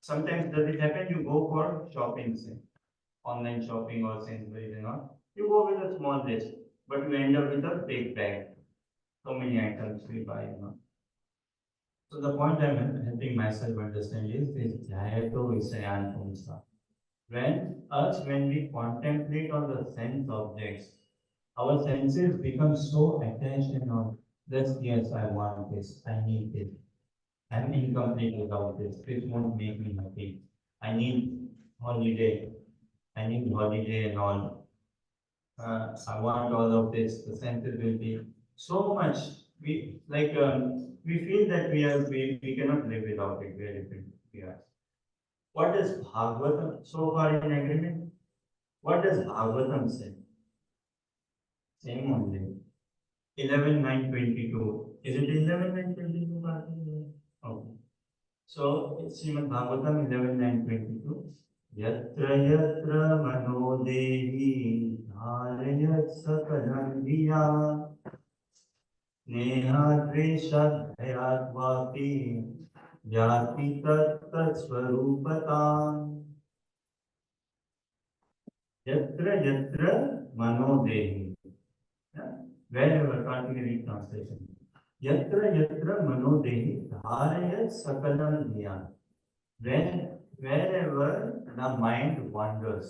Sometimes does it happen you go for shopping, say, online shopping or Sainsbury's and all. You go with a small list, but you end up with a big bag. So many items we buy, you know. So the point I'm helping myself understand is this Jayato Visayan Pumsa. When we contemplate on the sense objects, our senses become so attached and all. This, yes, I want this, I need this. I'm incomplete without this. This won't make me happy. I need holiday. any holiday and all. I want all of this. The senses will be so much. We feel that we cannot live without it. We are different. We are. What does Bhagavatam so far in agreement? What does Bhagavatam say? Same only. 11:9:22. Is it 11:9:22? Okay. So it's Srimad Bhagavatam 11:9:22. Yatra yatra manodehi dharayat sakalam diya neha dvesha bhayat vapi yati tat tat swarupatam. Yatra yatra manodehi. Wherever, Karthikeya translation. Yatra yatra manodehi dharayat sakalam diya. Wherever the mind wanders,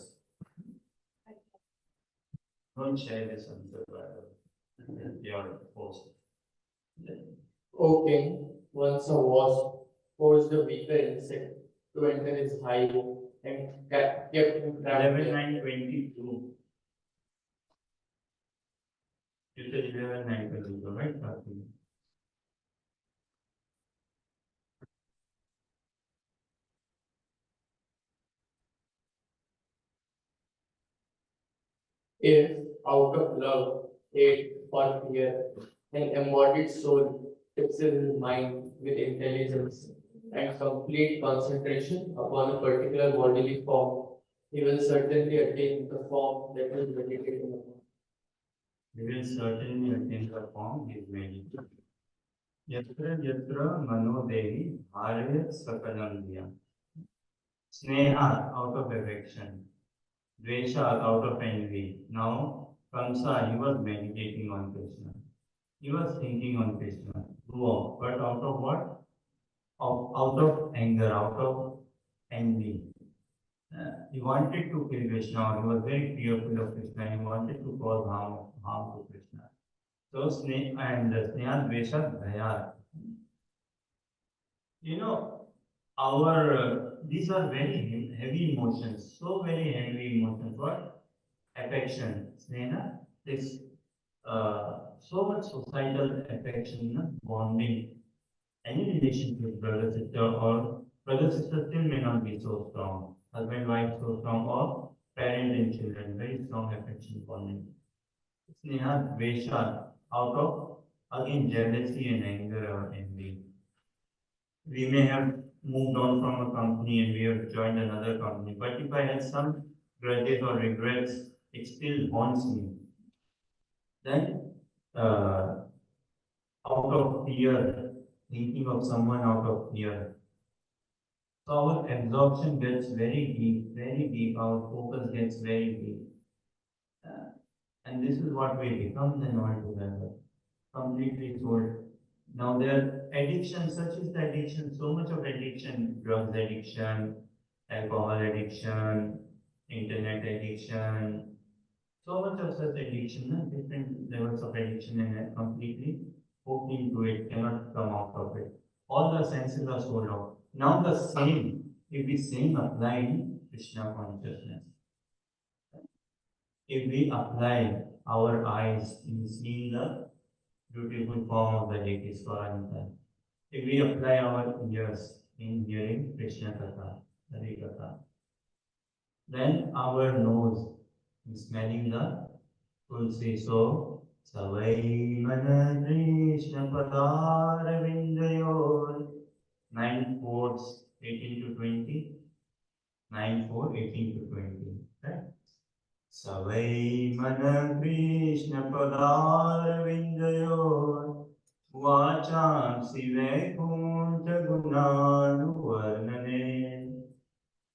don't share this answer with your post. O king, once a wasp forced a weaker insect to enter his hive and kept him trapped there. 11:9:22. You said 11:9:22, right, Karthikeya? If, out of love, hate, or fear, an embodied soul fixes his mind with intelligence and complete concentration upon a particular bodily form, he will certainly attain the form that he is meditating upon. You will certainly attain the form he is meditating. Yatra yatra manodehi bharayat sakalam diya. Sneha, out of affection. Dvesha, out of envy. Now, Kamsa, he was meditating on Krishna. He was thinking on Krishna. But out of what? Out of anger, out of envy. He wanted to kill Krishna. He was very fearful of Krishna. He wanted to cause harm to Krishna. So Sneha and Sneha Dvesha Bhaya. You know, our these are very heavy emotions, so very heavy emotions. What? Affection, sneha, is so much societal affection, bonding. Any relationship, brother sister, or brother sister still may not be so strong. Husband wife so strong, or parent and children, very strong affection bonding. Sneha, dvesha, out of again jealousy and anger or envy. We may have moved on from a company and we have joined another company. But if I had some grudges or regrets, it still haunts me. Then, out of fear, thinking of someone out of fear. So our absorption gets very deep. Our focus gets very deep. And this is what we become then altogether, completely sold. Now there are addictions, such as the addiction, so much of addiction, drugs addiction, alcohol addiction, internet addiction, so much of such addiction, different levels of addiction and completely hooked into it, cannot come out of it. All the senses are sold out. Now the same, if we same apply in Krishna consciousness, if we apply our eyes in seeing the beautiful form of the Lady Swaranta, if we apply our ears in hearing Krishna Katha, Hari Katha, then our nose in smelling the tulsi. So, Savai Mana Krishna Padar Vindayor, 9/4, 18 to 20, 9/4, 18 to 20. Right? Savai Mana Krishna Padar Vindayor, Vacham Sive Kunta Gunanu Varnane,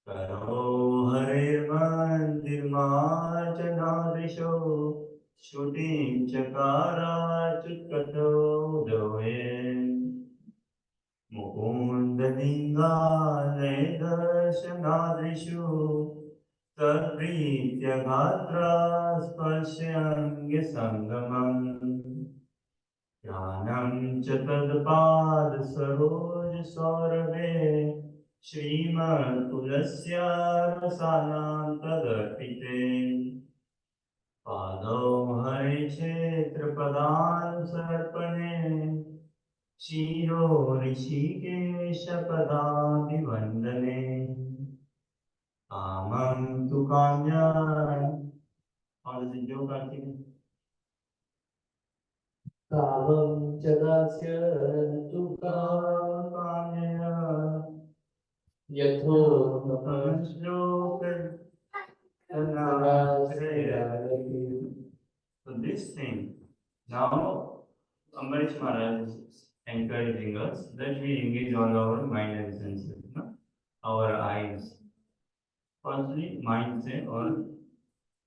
Karo Hare Mandir Marjanadrisho, Shooting Chakara Chutkato Doyen, Mukunda Linga Darshanadrishu, Tadritya Gatra Sparshyanga Sangamam, Jnanam च तत्पाद सरोज सौरभे श्रीमत्तुलस्य रसानान्तदर्पिते पादौ हरे क्षेत्रपदानुसर्पणे शिरो ऋषिकेशपदाभिवन्दने कामं तु काम्यान् और जो करती है कामं च दास्य तु काम्य यथो श्लोक So this thing, now Ambarish Maharaj is encouraging us that we engage all our mind and senses, no? Our eyes. Firstly, mind say or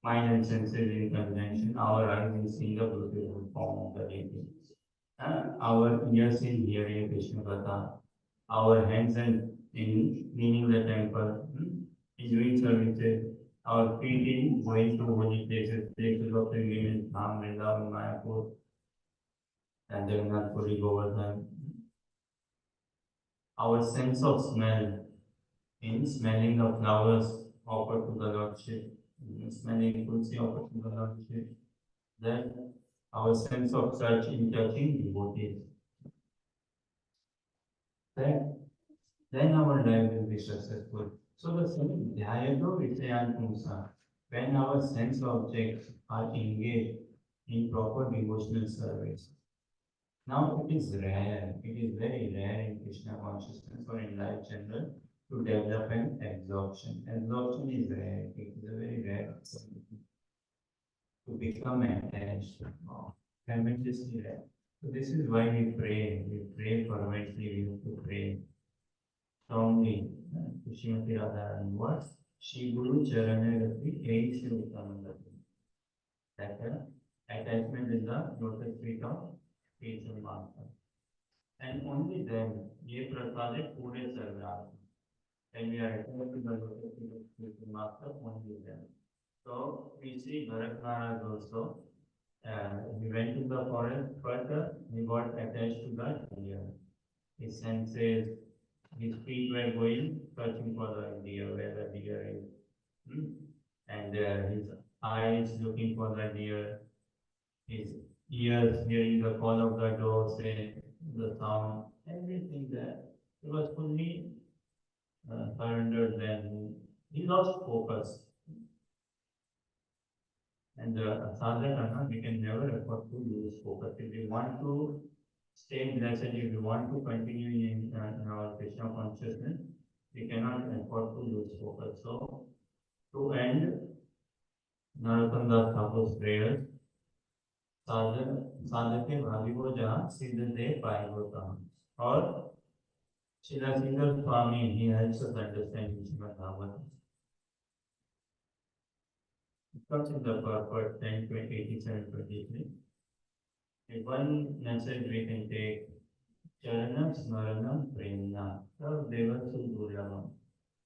mind and senses in conjunction. Our eyes in seeing the beautiful form of the deity. Our ears in hearing Krishna Katha. Our hands and in cleaning the temple, in doing services. Our feet in going to holy places, places of pilgrimage, Dham, Vrindavan, Mayapur, and Jagannath Puri, Govardhan. Our sense of smell in smelling the flowers offered to the Lordship, smelling tulsi offered to the Lordship. Then our sense of touch in touching devotees. Then our life will be successful. So the same Dhyayato Vichayantumsa, when our sense objects are engaged in proper devotional service. Now it is rare, it is very rare in Krishna consciousness or in life general to develop an absorption. Absorption is rare, it is a very rare to become attached, tremendously rare. So this is why we pray fervently, we have to pray strongly. Srimati Radharani was Shri Guru Charana Gati Ei Shri Uttamagati. That attachment is the lotus feet of spiritual master. And only then, ye prasade pure sarvya. When we are attached to the lotus feet of spiritual master, only then. So we see Bharat Maharaj also. He went to the forest, but he got attached to the deer. His senses, his feet were going, searching for the deer, where the deer is. And his eyes looking for the deer, his ears hearing the call of the dog, say the sound, everything there. He was fully surrendered then. He lost focus. And sadhana, we can never afford to lose focus. If we want to stay blessed, if we want to continue in our Krishna consciousness, we cannot afford to lose focus. So, to end Narottam Das Thakur's prayers, साधके भावी को जहाँ सिद्ध दे पाएगो तहाँ और Srila Sridhar Swami, he helps us understand Srimad Bhagavatam. It comes in the purport 10, 87, 23. In one message we can take Charanam Smaranam Premna Tav Devasu Durlavam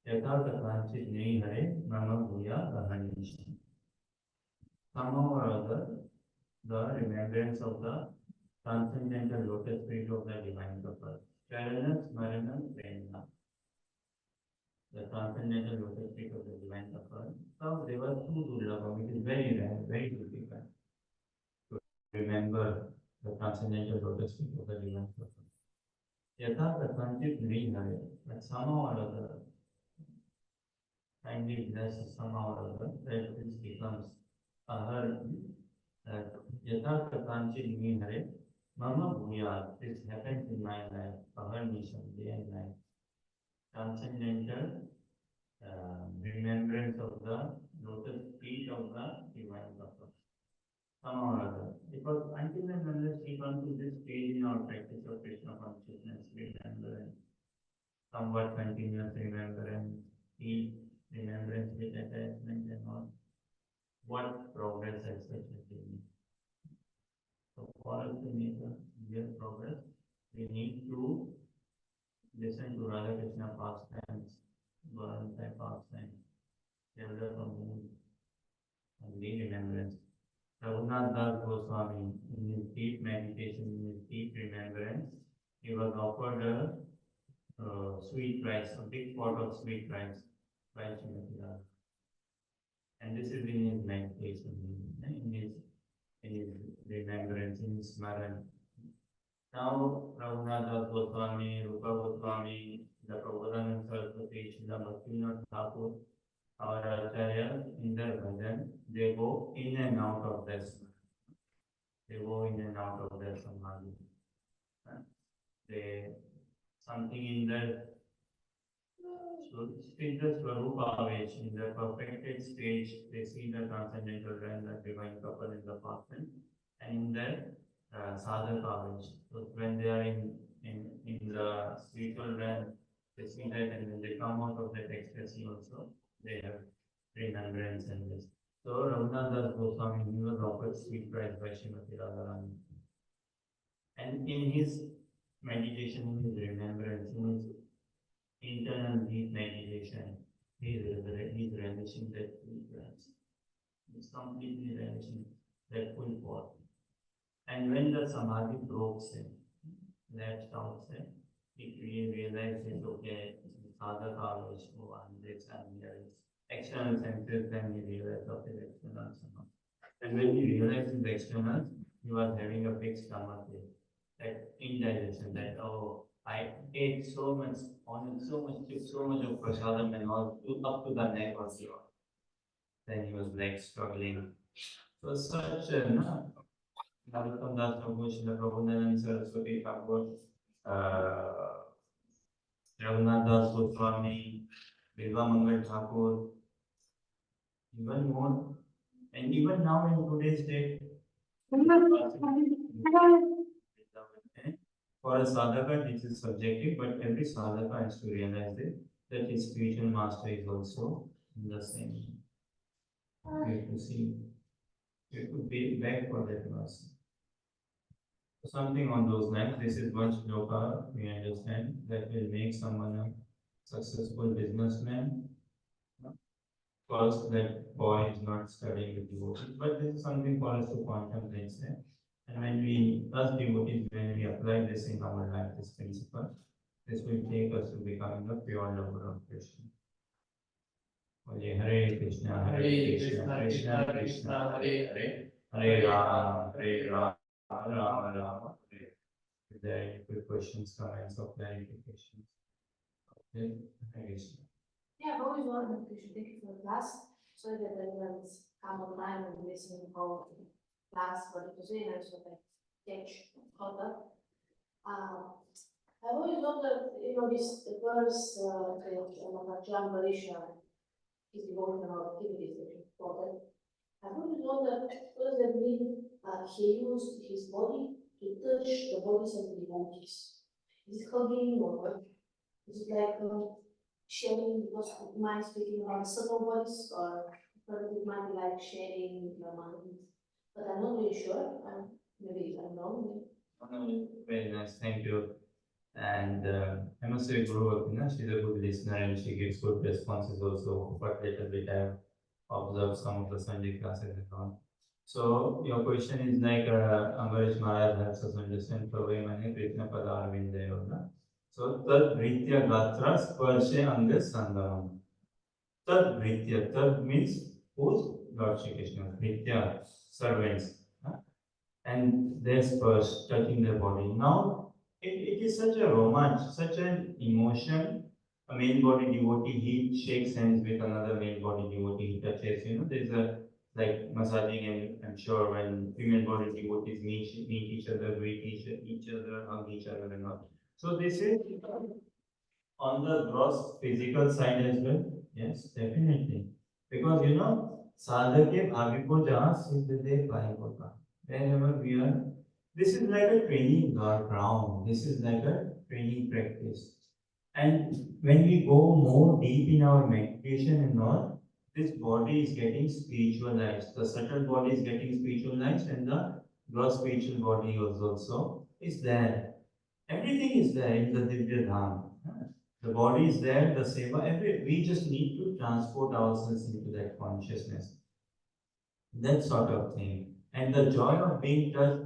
Yatha Kathanchit Nei Hare Mama Bhuya Ahanishi. Somehow or other, the remembrance of the transcendental lotus feet of the divine purpose. Charanam Smaranam Premna. The transcendental lotus feet of the divine purpose. Tav Devasu Durlavam. It is very rare, very difficult to remember the transcendental lotus feet of the divine purpose. Yatha Kathanchit Nei Hare, but somehow or other, kindly bless somehow or other, that this becomes Ahar, Yatha Kathanchit Nei Hare, Mama Bhuya, this happens in my life, Ahar mission, day and night. Transcendental remembrance of the lotus feet of the divine purpose. Somehow or other. Because until and unless we come to this stage in our practice of Krishna consciousness, remembrance, somewhat continuous remembrance, deep remembrance with attachment and all, what progress has such a thing? So for us to make a real progress, we need to listen to Radha Krishna pastimes, Gauranga pastimes, develop a mood and deep remembrance. Raghunath Das Goswami, in his deep meditation, in his deep remembrance, he was offered sweet rice, a big pot of sweet rice by Srimati Radha. And this is in his meditation, in his remembrance, in his smaran. Now, Raghunath Goswami, Rupa Goswami, the Prabhupada Saraswati, Srila Bhaktivinoda Thakur, our Acharya, in their bhajan, they go in and out of their smaran. They go in and out of their samadhi. They, something in their Sthita Swarupa Avesh, in the perfected stage, they see the transcendental realm, the divine couple in the person, and in the sadhaka Avesh. So when they are in the spiritual realm, they see that, and when they come out of that ecstasy also, they have remembrance and this. So Raghunath Das Goswami, he was offered sweet rice by Srimati Radharani. And in his meditation, in his remembrance, in his internal deep meditation, he's relishing that full trance. He's completely relishing that full form. And when the samadhi broke him, lapsed out him, he realizes, okay, sadhaka is one, this and here is external senses, then he realized of his external samadhi. And when he realized his external, he was having a big stomach ache, that indigestion, that oh, I ate so much, took so much of prasadam and all, up to the neck or so. Then he was like struggling. So such a Narottam Das Prabhu, Srila Prabhupada Saraswati Thakur, Raghunath Das Goswami, Bilva Mangal Thakur, even more, and even now in today's date, for a sadhaka, this is subjective, but every sadhaka has to realize that his spiritual master is also in the same. You have to see, you have to beg for that mercy. Something on those lines. This is one shloka we understand that will make someone a successful businessman. First, that boy is not studying with devotees, but this is something for us to contemplate. And when we, as devotees, when we apply this in our life, this principle, this will take us to becoming a pure lover of Krishna. Hare Krishna, Hare Krishna, Krishna Krishna, Hare Hare, Hare Rama, Rama Rama, Hare. If there are any quick questions, comments, or clarifications. Okay, Hare Krishna. Yeah, I've always wanted to should take it from class so that everyone's come online and listen how class what it was in and so that catch caught up. I've always wondered, this the verse John Barisha, his devotional activities that you quoted. I've always wondered what does that mean he used his body to touch the bodies of the devotees. Is it hugging or is it like sharing, because mind speaking about subtle bodies, or it might be like sharing your mind, but I'm not really sure. Maybe I'm wrong. Very nice, thank you. And I must say, Guru Bhaktina, she's a good listener and she gives good responses also. But little bit I've observed some of the Sunday classes and all. So your question is like Ambarish Maharaj helps us understand Prabhu Mane Krishna Padar Vindayona. So Tad Vritya Gatra Sparshe Anga Sangam. Tad Vritya, Tad means who's Lord Shri Krishna, Vritya, servants. And their spurs touching their body. Now, it is such a romance, such an emotion. A male body devotee, he shakes hands with another male body devotee, he touches, there's a like massaging, and I'm sure when female body devotees meet each other, greet each other, hug each other and all. So this is on the gross physical side as well. Yes, definitely. Because sadhake bhaviko jahan siddhate bhaviko. Whenever we are, this is like a training ground. This is like a training practice. And when we go more deep in our meditation and all, this body is getting spiritualized. The subtle body is getting spiritualized, and the gross spiritual body also is there. Everything is there in the Divya Dham. The body is there, the seva, we just need to transport ourselves into that consciousness. That sort of thing. And the joy of being touched,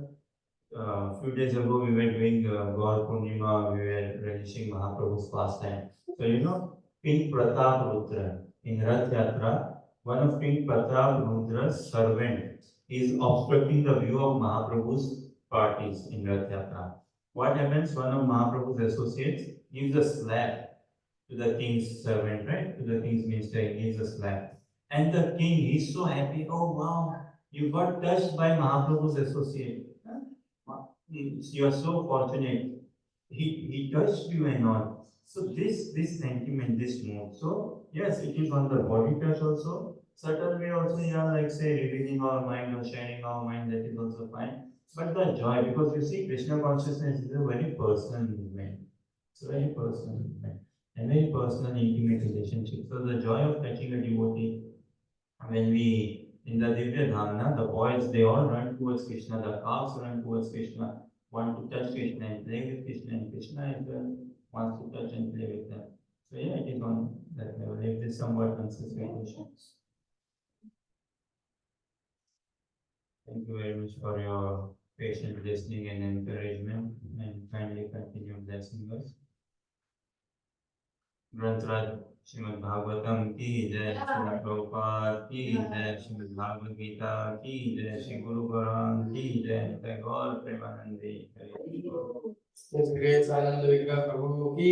few days ago we were doing Gaur Purnima, we were relishing Mahaprabhu's pastime. So King Pratap Rudra in Rath Yatra, one of King Pratap Rudra's servant is obstructing the view of Mahaprabhu's parties in Rath Yatra. What happens? One of Mahaprabhu's associates gives a slap to the king's servant, right? To the king's minister, he gives a slap. And the king, he's so happy. Oh wow, you got touched by Mahaprabhu's associate. You are so fortunate. He touched you and all. So this sentiment, this mood. So yes, it is on the body touch also. Certain way also, yeah, like say revealing our mind or sharing our mind, that is also fine. But the joy, because you see, Krishna consciousness is a very personal movement. It's a very personal movement. A very personal, intimate relationship. So the joy of touching a devotee, when we in the Divya Dhamana, the boys they all run towards Krishna, the calves run towards Krishna, want to touch Krishna and play with Krishna, and Krishna as well wants to touch and play with them. So yeah, it is on that level. It is somewhat consistent. Thank you very much for your patient listening and encouragement, and kindly continue blessing us. ग्रंथराज Shrimad Bhagavatam की जय, श्रीमद् प्रभुपाद की जय, श्रीमद् भागवत गीता की जय, श्री गुरु कुरान की जय, निताय गौर प्रेमानंदी हरि बोल। His Grace Anand Vigraha Prabhu ki